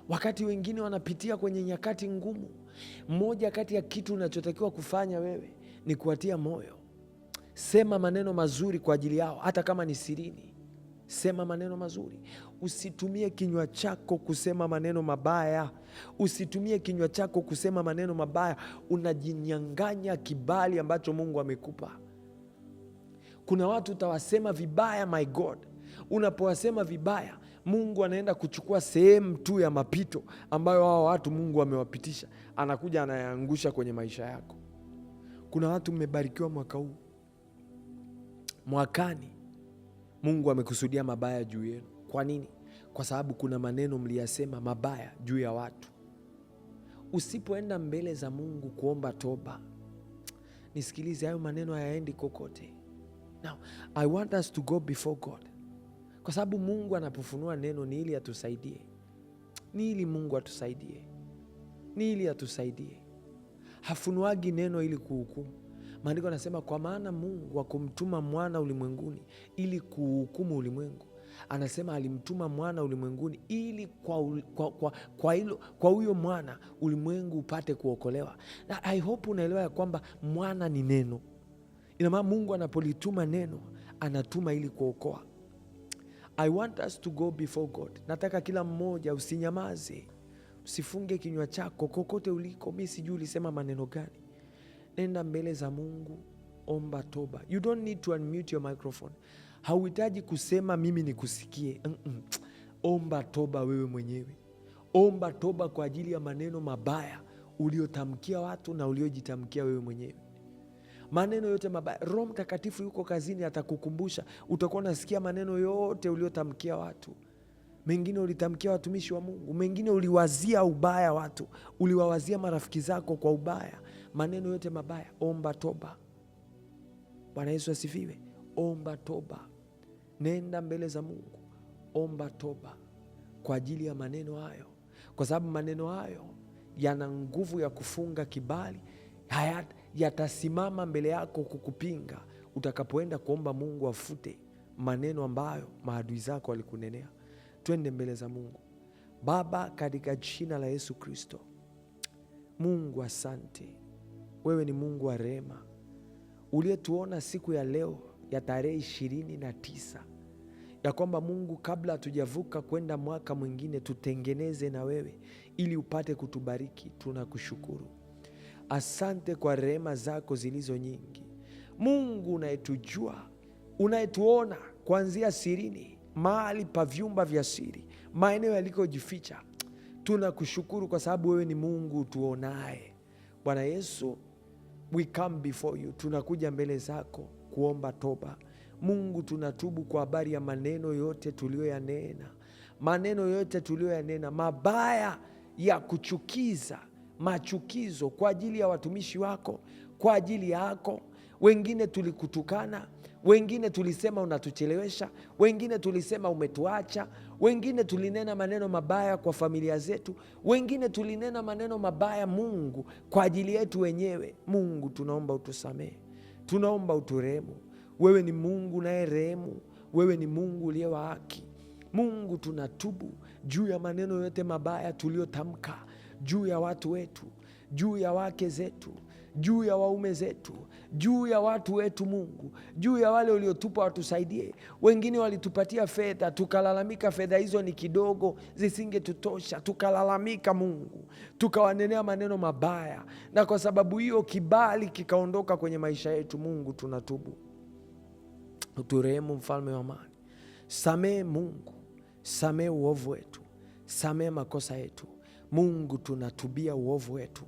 Wakati wengine wanapitia kwenye nyakati ngumu, moja kati ya kitu unachotakiwa kufanya wewe ni kuwatia moyo. Sema maneno mazuri kwa ajili yao, hata kama ni sirini. Sema maneno mazuri. Usitumie kinywa chako kusema maneno mabaya. Usitumie kinywa chako kusema maneno mabaya. Unajinyang'anya kibali ambacho Mungu amekupa. Kuna watu utawasema vibaya, my God. Unapowasema vibaya, Mungu anaenda kuchukua sehemu tu ya mapito ambayo hao watu Mungu amewapitisha, anakuja anayaangusha kwenye maisha yako. Kuna watu mmebarikiwa mwaka huu, mwakani Mungu amekusudia mabaya juu yenu. Kwa nini? Kwa sababu kuna maneno mliyasema mabaya juu ya watu. Usipoenda mbele za Mungu kuomba toba, nisikilize, hayo maneno hayaendi kokote. Now, I want us to go before God, kwa sababu Mungu anapofunua neno ni ili atusaidie, ni ili Mungu atusaidie, ni ili atusaidie. Hafunuagi neno ili kuhukumu. Maandiko yanasema kwa maana Mungu hakumtuma mwana ulimwenguni ili kuhukumu ulimwengu. Anasema alimtuma mwana ulimwenguni ili kwa huyo mwana ulimwengu upate kuokolewa. Na I hope unaelewa ya kwamba mwana ni neno. Ina maana Mungu anapolituma neno, anatuma ili kuokoa. I want us to go before God. Nataka kila mmoja usinyamaze, usifunge kinywa chako kokote uliko. Mimi sijui ulisema maneno gani. Nenda mbele za Mungu, omba toba. You don't need to unmute your microphone. Hauhitaji kusema mimi nikusikie. Omba toba wewe mwenyewe. Omba toba kwa ajili ya maneno mabaya uliotamkia watu na uliojitamkia wewe mwenyewe. Maneno yote mabaya, Roho Mtakatifu yuko kazini, atakukumbusha. Utakuwa unasikia maneno yote uliotamkia watu. Mengine ulitamkia watumishi wa Mungu, mengine uliwazia ubaya watu, uliwawazia marafiki zako kwa ubaya. Maneno yote mabaya, omba toba. Bwana Yesu asifiwe. Omba toba. Nenda mbele za Mungu, omba toba kwa ajili ya maneno hayo, kwa sababu maneno hayo yana nguvu ya kufunga kibali. Yatasimama mbele yako kukupinga utakapoenda kuomba Mungu afute maneno ambayo maadui zako walikunenea. Twende mbele za Mungu. Baba, katika jina la Yesu Kristo, Mungu asante. Wewe ni Mungu wa rehema, uliyetuona siku ya leo ya tarehe 29 ya kwamba Mungu, kabla hatujavuka kwenda mwaka mwingine, tutengeneze na wewe ili upate kutubariki. Tunakushukuru. Asante kwa rehema zako zilizo nyingi. Mungu unayetujua, unayetuona kuanzia sirini, mahali pa vyumba vya siri, maeneo yalikojificha, tunakushukuru kwa sababu wewe ni Mungu tuonaye. Bwana Yesu, we come before you. Tunakuja mbele zako kuomba toba. Mungu, tunatubu kwa habari ya maneno yote tuliyoyanena, maneno yote tuliyoyanena mabaya ya kuchukiza, machukizo kwa ajili ya watumishi wako, kwa ajili yako. Wengine tulikutukana, wengine tulisema unatuchelewesha, wengine tulisema umetuacha, wengine tulinena maneno mabaya kwa familia zetu, wengine tulinena maneno mabaya Mungu kwa ajili yetu wenyewe. Mungu, tunaomba utusamehe, tunaomba uturehemu. Wewe ni Mungu naye rehemu, wewe ni Mungu uliye wa haki. Mungu, tunatubu juu ya maneno yote mabaya tuliyotamka juu ya watu wetu, juu ya wake zetu, juu ya waume zetu, juu ya watu wetu. Mungu, juu ya wale uliotupa watusaidie. Wengine walitupatia fedha, tukalalamika fedha hizo ni kidogo, zisingetutosha, tukalalamika Mungu, tukawanenea maneno mabaya, na kwa sababu hiyo kibali kikaondoka kwenye maisha yetu. Mungu, tunatubu, uturehemu, mfalme wa amani. Samehe Mungu, samehe uovu wetu, samehe makosa yetu. Mungu, tunatubia uovu wetu.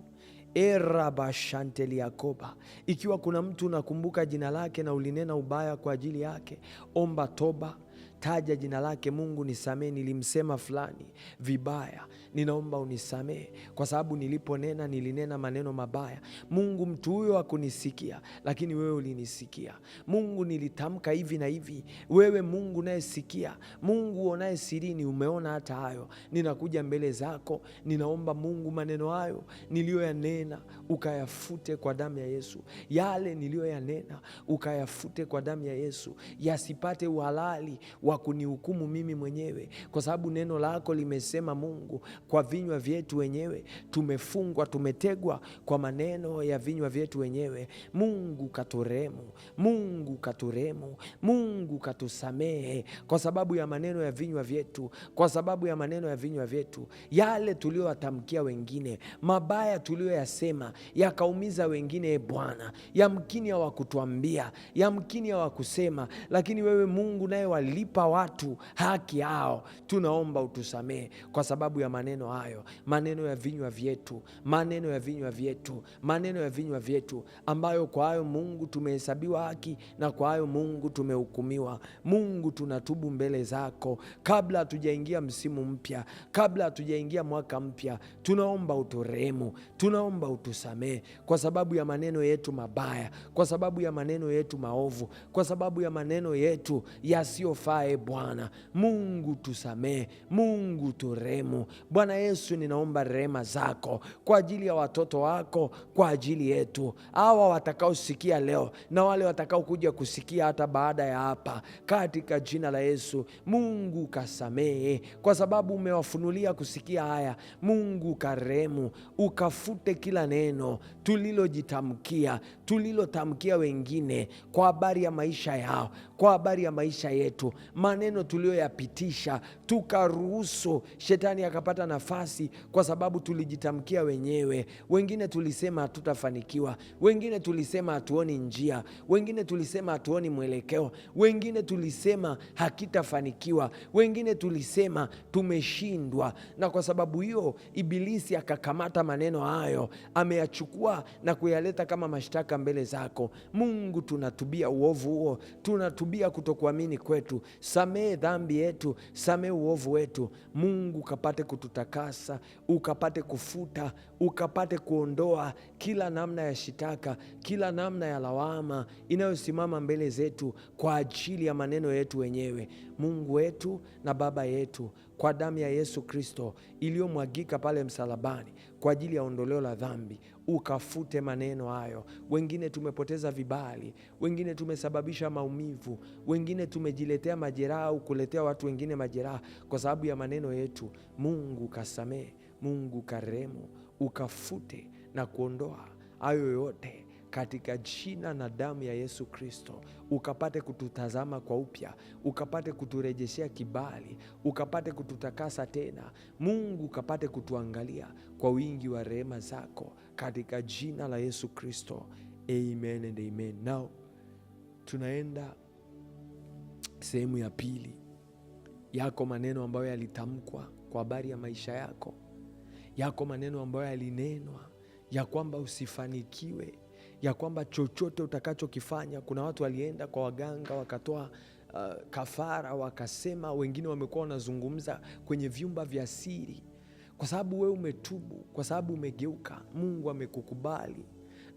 Erabashanteli Yakoba, ikiwa kuna mtu unakumbuka jina lake na ulinena ubaya kwa ajili yake, omba toba, taja jina lake. Mungu, nisamehe, nilimsema fulani vibaya, ninaomba unisamehe kwa sababu nilinena maneno mabaya. Mungu, mtu huyo hakunisikia, lakini wewe ulinisikia. Mungu, nilitamka hivi na hivi, wewe Mungu unayesikia, Mungu uonaye sirini, umeona hata hayo. Ninakuja mbele zako, ninaomba Mungu, maneno hayo niliyoyanena ukayafute kwa damu ya Yesu. Yale niliyoyanena ukayafute kwa damu ya Yesu, yasipate uhalali wa kunihukumu mimi mwenyewe, kwa sababu neno lako limesema Mungu, kwa vinywa vyetu wenyewe tumefungwa, tumetegwa kwa maneno ya vinywa vyetu wenyewe. Mungu, katurehemu, Mungu katurehemu, Mungu katusamehe kwa sababu ya maneno ya vinywa vyetu, kwa sababu ya maneno ya vinywa vyetu, yale tuliyowatamkia wengine, mabaya tuliyoyasema yakaumiza wengine. Bwana, yamkini hawakutuambia, yamkini hawakusema, lakini wewe Mungu naye walipa watu haki yao. Tunaomba utusamehe kwa sababu ya maneno hayo, maneno ya vinywa vyetu, maneno ya vinywa vyetu, maneno ya vinywa vyetu, ambayo kwa hayo Mungu tumehesabiwa haki na kwa hayo Mungu tumehukumiwa. Mungu, tunatubu mbele zako kabla hatujaingia msimu mpya, kabla hatujaingia mwaka mpya. Tunaomba uturehemu, tunaomba utusamehe kwa sababu ya maneno yetu mabaya, kwa sababu ya maneno yetu maovu, kwa sababu ya maneno yetu yasiyofaa. Bwana Mungu, tusamehe, Mungu turehemu. Bwana Yesu, ninaomba rehema zako kwa ajili ya watoto wako, kwa ajili yetu, hawa watakaosikia leo na wale watakao kuja kusikia hata baada ya hapa, katika jina la Yesu. Mungu kasamehe kwa sababu umewafunulia kusikia haya. Mungu karehemu, ukafute kila neno tulilojitamkia, tulilotamkia wengine kwa habari ya maisha yao, kwa habari ya maisha yetu, maneno tuliyoyapitisha tukaruhusu shetani akapata nafasi, kwa sababu tulijitamkia wenyewe. Wengine tulisema hatutafanikiwa, wengine tulisema hatuoni njia, wengine tulisema hatuoni mwelekeo, wengine tulisema hakitafanikiwa, wengine tulisema tumeshindwa. Na kwa sababu hiyo Ibilisi akakamata maneno hayo, ameyachukua na kuyaleta kama mashtaka mbele zako. Mungu, tunatubia uovu huo, tunatubia kutokuamini kwetu. Samehe dhambi yetu, samehe uovu wetu. Mungu, ukapate kututakasa, ukapate kufuta, ukapate kuondoa kila namna ya shitaka, kila namna ya lawama inayosimama mbele zetu kwa ajili ya maneno yetu wenyewe. Mungu wetu na Baba yetu, kwa damu ya Yesu Kristo iliyomwagika pale msalabani kwa ajili ya ondoleo la dhambi, ukafute maneno hayo. Wengine tumepoteza vibali, wengine tumesababisha maumivu, wengine tumejiletea majeraha au kuletea watu wengine majeraha kwa sababu ya maneno yetu. Mungu kasamehe, Mungu karehemu, ukafute na kuondoa hayo yote katika jina na damu ya Yesu Kristo. Ukapate kututazama kwa upya, ukapate kuturejeshea kibali, ukapate kututakasa tena. Mungu, ukapate kutuangalia kwa wingi wa rehema zako katika jina la Yesu Kristo. Amen and amen. Now tunaenda sehemu ya pili. Yako maneno ambayo yalitamkwa kwa habari ya maisha yako, yako maneno ambayo yalinenwa ya kwamba usifanikiwe, ya kwamba chochote utakachokifanya. Kuna watu walienda kwa waganga wakatoa kafara, wakasema, wengine wamekuwa wanazungumza kwenye vyumba vya siri. Kwa sababu wewe umetubu, kwa sababu umegeuka, Mungu amekukubali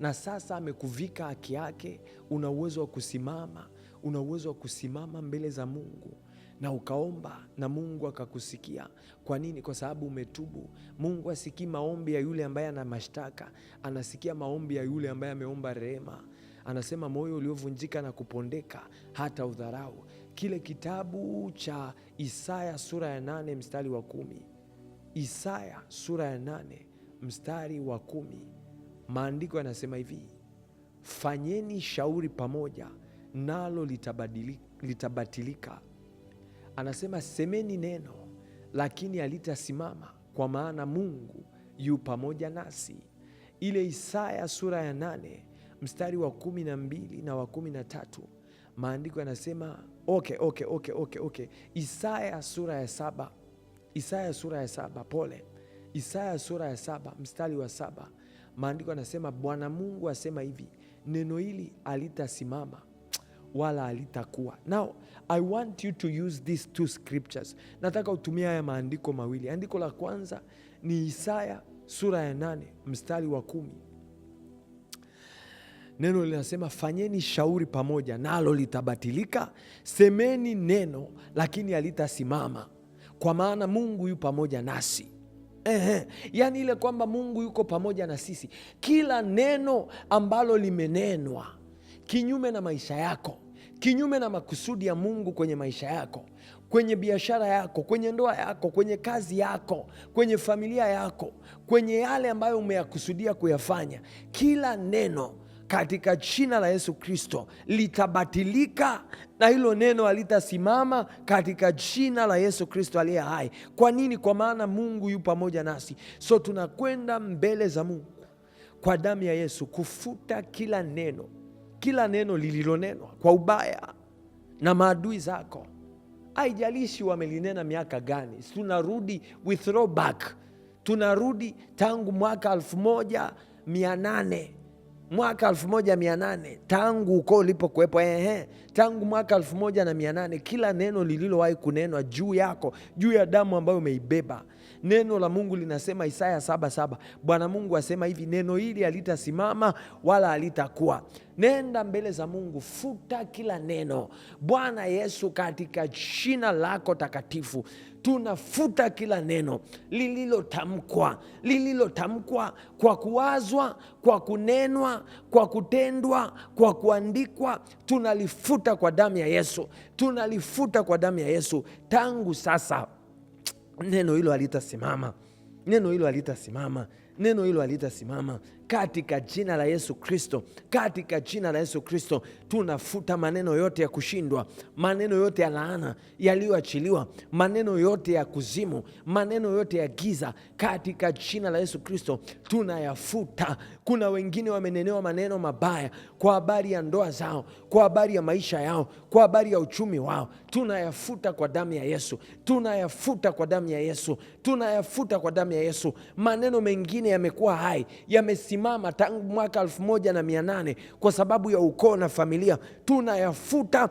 na sasa amekuvika haki yake. Una uwezo wa kusimama, una uwezo wa kusimama mbele za Mungu na ukaomba na Mungu akakusikia. Kwa nini? Kwa sababu umetubu. Mungu asikii maombi ya yule ambaye ana mashtaka, anasikia maombi ya yule ambaye ameomba rehema. Anasema moyo uliovunjika na kupondeka hata udharau. Kile kitabu cha Isaya sura ya 8 mstari wa 10. Isaya sura ya 8 mstari wa 10. Maandiko yanasema hivi: fanyeni shauri pamoja, nalo litabatilika. Anasema semeni neno, lakini halitasimama, kwa maana Mungu yu pamoja nasi. Ile Isaya sura ya 8 mstari wa 12 na wa 13, maandiko yanasema Isaya sura ya 7. Isaya sura ya 7, Isaya sura ya 7 mstari wa 7, maandiko yanasema Bwana Mungu asema hivi, neno hili halitasimama wala halitakuwa. Now I want you to use these two scriptures. Nataka utumie haya maandiko mawili. Andiko la kwanza ni Isaya sura ya 8 mstari wa 10. Neno linasema fanyeni shauri pamoja, nalo litabatilika. Semeni neno, lakini halitasimama, kwa maana Mungu yu pamoja nasi. Yaani ile kwamba Mungu yuko pamoja na sisi. Kila neno ambalo limenenwa kinyume na maisha yako, kinyume na makusudi ya Mungu kwenye maisha yako, kwenye biashara yako, kwenye ndoa yako, kwenye kazi yako, kwenye familia yako, kwenye yale ambayo umeyakusudia kuyafanya, kila neno katika jina la Yesu Kristo litabatilika, na hilo neno halitasimama katika jina la Yesu Kristo aliye hai. Kwa nini? Kwa maana Mungu yu pamoja nasi. So tunakwenda mbele za Mungu kwa damu ya Yesu kufuta kila neno lililonenwa kwa ubaya na maadui zako. Haijalishi wamelinena miaka gani. Tunarudi, we throw back. Tunarudi tangu mwaka 1800 tangu uko ulipokuwepo, tangu mwaka 1800, kila neno lililowahi kunenwa juu yako, juu ya damu ambayo umeibeba. Neno la Mungu linasema Isaya 7:7, Bwana Mungu asema hivi, neno hili halitasimama wala halitakuwa. Nenda mbele za Mungu, futa kila neno. Bwana Yesu, katika jina lako takatifu, tunafuta kila neno lililotamkwa kwa kuwazwa, kwa kunenwa, kwa kutendwa, kwa kuandikwa. Tunalifuta kwa damu ya Yesu, tunalifuta kwa damu ya Yesu. Tangu sasa neno hilo halitasimama, neno hilo halitasimama, neno hilo halitasimama katika jina la Yesu Kristo. Katika jina la Yesu Kristo tunafuta maneno yote ya kushindwa, maneno yote ya laana yaliyoachiliwa, maneno yote ya kuzimu, maneno yote ya giza, katika jina la Yesu Kristo tunayafuta. Kuna wengine wamenenewa maneno mabaya kwa habari ya ndoa zao, kwa habari ya maisha yao, kwa habari ya uchumi wao. Tunayafuta kwa damu ya Yesu, tunayafuta kwa damu ya Yesu, tunayafuta kwa damu ya Yesu. Maneno mengine yamekuwa hai, yamesimama tangu mwaka 1800 kwa sababu ya ukoo na familia. Tunayafuta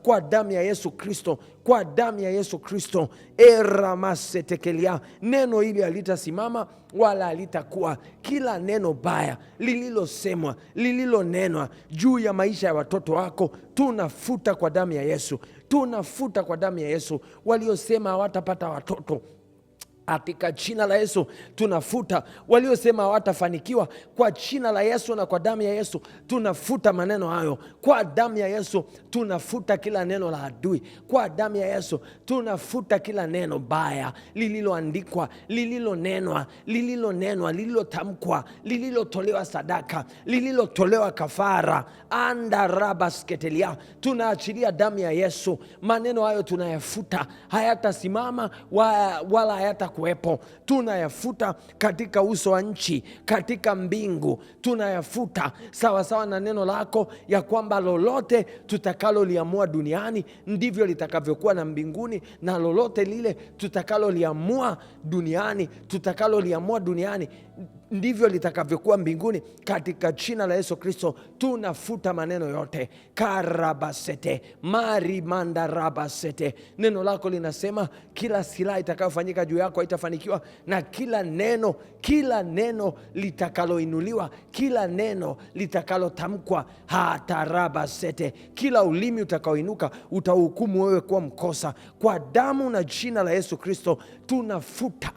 kwa damu ya Yesu Kristo, kwa damu ya Yesu Kristo. Eramasetekelia, neno hili halitasimama wala halitakuwa. Kila neno baya lililosemwa, lililonenwa juu ya maisha ya watoto wako, tunafuta kwa damu ya Yesu, tunafuta kwa damu ya Yesu. Waliosema hawatapata watoto, katika jina la Yesu tunafuta. Waliosema hawatafanikiwa, kwa jina la Yesu na kwa damu ya Yesu tunafuta maneno hayo. Kwa damu ya Yesu tunafuta kila neno la adui. Kwa damu ya Yesu tunafuta kila neno baya lililoandikwa, lililonenwa, lililotamkwa, lililotolewa sadaka, lililotolewa kafara. Andarabasketelia, tunaachilia damu ya Yesu. Maneno hayo tunayafuta, hayatasimama wala hayatakuwepo. Tunayafuta katika uso wa nchi, katika mbingu. Tunayafuta sawasawa na neno lako ya kwamba lolote tutakaloliamua duniani ndivyo litakavyokuwa na mbinguni, na lolote lile tutakaloliamua duniani ndivyo litakavyokuwa mbinguni katika jina la Yesu Kristo. Tunafuta maneno yote karabasete marimandarabasete. Neno lako linasema kila silaha itakayofanyika juu yako haitafanikiwa, na kila neno litakaloinuliwa, kila neno litakalotamkwa hatarabasete. Kila ulimi utakaoinuka utahukumu wewe kuwa mkosa. Kwa damu na jina la Yesu Kristo tunafuta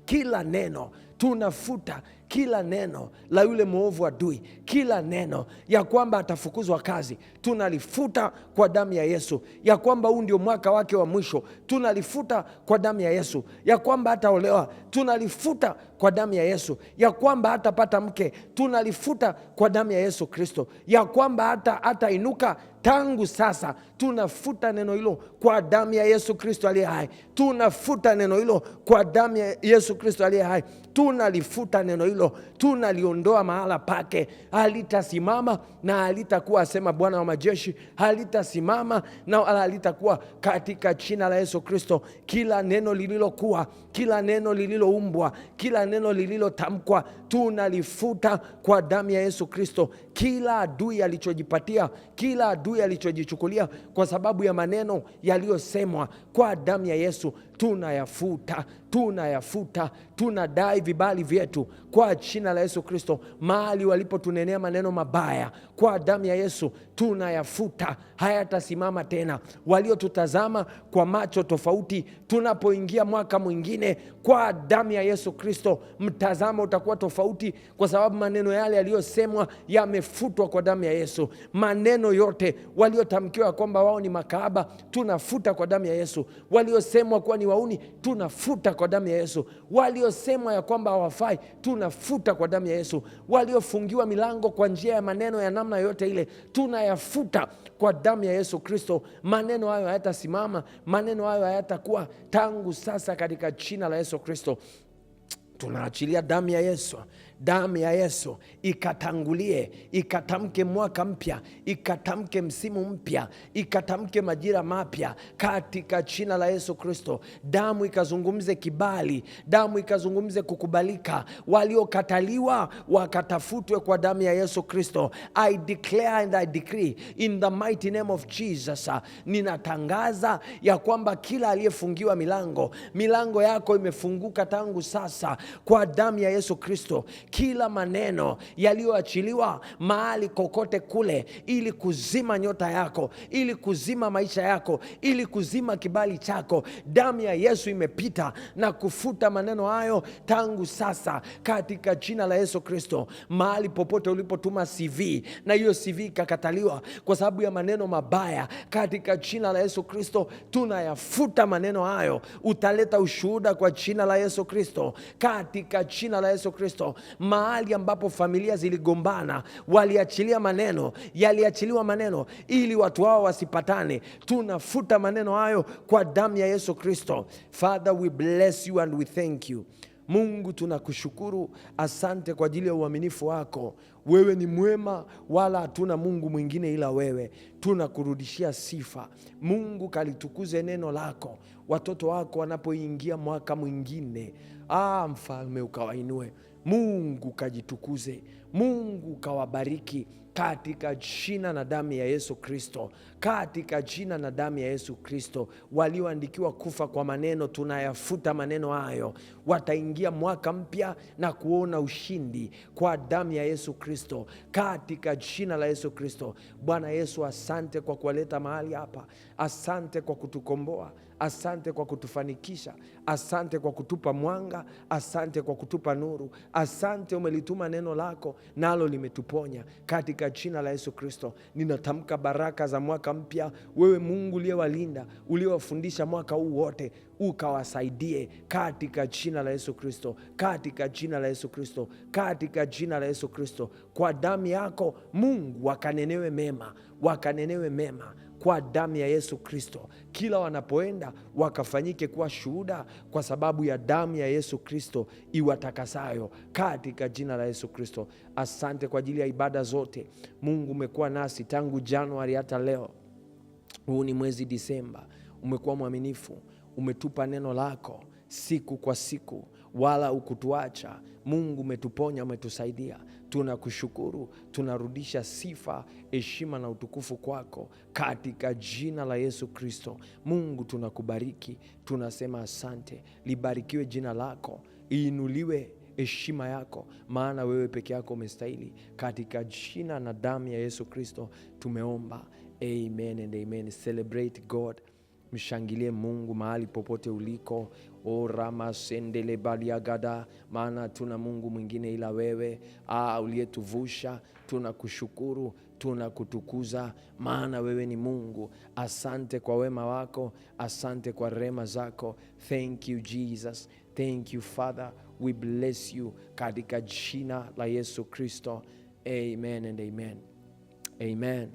kila neno, tunafuta kila neno la yule mwovu adui, kila neno ya kwamba atafukuzwa kazi, tunalifuta kwa damu ya Yesu. Ya kwamba huu ndio mwaka wake wa mwisho, tunalifuta kwa damu ya Yesu. Ya kwamba hataolewa, tunalifuta kwa damu ya Yesu. Ya kwamba hatapata mke, tunalifuta kwa damu ya Yesu Kristo. Ya kwamba hatainuka tangu sasa, tunafuta neno hilo kwa damu ya Yesu Kristo aliye hai. Tunafuta neno hilo kwa damu ya Yesu Kristo aliye hai. Tunalifuta neno hilo, tunaliondoa mahala pake. Halitasimama na halitakuwa, asema Bwana wa majeshi, halitasimama na halitakuwa, katika jina la Yesu Kristo. Kila neno lililokuwa, kila neno lililoumbwa, kila neno lililotamkwa, tunalifuta kwa damu ya Yesu Kristo. Kila adui alichojipatia, kila adui alichojichukulia kwa sababu ya maneno yaliyosemwa, kwa damu ya Yesu tunayafuta. Tunadai vibali vyetu kwa jina la Yesu Kristo. Mahali walipotunenea maneno mabaya, kwa damu ya Yesu tunayafuta, hayatasimama tena. Waliotutazama kwa macho tofauti, tunapoingia mwaka mwingine, kwa damu ya Yesu Kristo mtazamo utakuwa tofauti, kwa sababu maneno yale yaliyosemwa yamefutwa kwa damu ya Yesu. Maneno yote waliotamkiwa kwamba wao ni makahaba, tunafuta kwa damu ya Yesu. Waliosemwa kuwa ni wauni, tunafuta kwa damu ya Yesu. Waliosemwa ya kwamba hawafai, tunafuta kwa damu ya Yesu. Waliofungiwa milango kwa njia ya maneno ya namna yote ile, tunayafuta kwa damu ya Yesu Kristo. Maneno hayo hayatasimama, maneno hayo hayatakuwa tangu sasa, katika jina la Yesu Kristo. Tunaachilia damu ya Yesu, damu ya Yesu ikatangulie, ikatamke mwaka mpya, ikatamke msimu mpya, ikatamke majira mapya katika jina la Yesu Kristo. Damu ikazungumze kibali, damu ikazungumze kukubalika. Waliokataliwa wakatafutwe kwa damu ya Yesu Kristo. I declare and I decree in the mighty name of Jesus. Ninatangaza ya kwamba kila aliyefungiwa milango yako imefunguka tangu sasa kwa damu ya Yesu Kristo. Kila maneno yaliyoachiliwa mahali kokote kule, ili kuzima nyota yako, ili kuzima maisha yako, ili kuzima kibali chako, damu ya Yesu imepita na kufuta maneno hayo tangu sasa katika jina la Yesu Kristo. Mahali popote ulipotuma CV na hiyo CV ikakataliwa kwa sababu ya maneno mabaya, katika jina la Yesu Kristo tunayafuta maneno hayo. Utaleta ushuhuda kwa jina la Yesu Kristo, katika jina la Yesu Kristo. Mahali ambapo familia ziligombana, yaliachiliwa maneno ili watu hao wasipatane, tunafuta maneno hayo kwa damu ya Yesu Kristo. Father, we bless you and we thank you. Mungu tunakushukuru, asante kwa ajili ya uaminifu wako. Wewe ni mwema, wala hatuna Mungu mwingine ila wewe. Tunakurudishia sifa Mungu, kalitukuze neno lako. Watoto wako wanapoingia mwaka mwingine, Mfalme ukawainue, Mungu kajitukuze, Mungu kawabariki, katika jina na damu ya Yesu Kristo, katika jina na damu ya Yesu Kristo. Walioandikiwa kufa kwa maneno, tunayafuta maneno hayo. Wataingia mwaka mpya na kuona ushindi kwa damu ya Yesu Kristo, katika jina la Yesu Kristo. Bwana Yesu, asante kwa kuwaleta mahali hapa, asante kwa kutukomboa, asante kwa kutufanikisha, asante kwa kutupa mwanga, asante kwa kutupa nuru, asante umelituma neno lako nalo limetuponya, katika jina la Yesu Kristo. Ninatamka baraka za mwaka mpya. Wewe Mungu uliyewalinda, uliyewafundisha mwaka huu wote, ukawasaidie katika jina la Yesu Kristo, katika jina la Yesu Kristo, katika jina la Yesu Kristo. Kwa damu yako Mungu wakanenewe mema kwa damu ya Yesu Kristo. Kila wanapoenda wakafanyike kuwa shuhuda kwa sababu ya damu ya Yesu Kristo iwatakasayo, katika jina la Yesu Kristo. Asante kwa ajili ya ibada zote. Mungu umekuwa nasi tangu Januari hata leo. Huu ni mwezi Disemba. Umekuwa mwaminifu, umetupa neno lako siku kwa siku, wala ukutuacha. Mungu umetuponya, umetusaidia. Tunakushukuru, tunarudisha sifa, heshima na utukufu kwako katika jina la Yesu Kristo. Mungu tunakubariki, tunasema asante. Libarikiwe jina lako, iinuliwe heshima yako, maana wewe peke yako umestahili. Katika jina na damu ya Yesu Kristo tumeomba, amen and amen. Celebrate God. Mshangilie Mungu mahali popote uliko. O rama sendele baliagada, maana tuna Mungu mwingine ila wewe, uliyetuvusha. Tunakushukuru, tunakutukuza, maana wewe ni Mungu. Asante kwa wema wako, asante kwa rehema zako. Thank you Jesus, thank you Father, we bless you katika jina la Yesu Kristo. Amen and amen. Amen.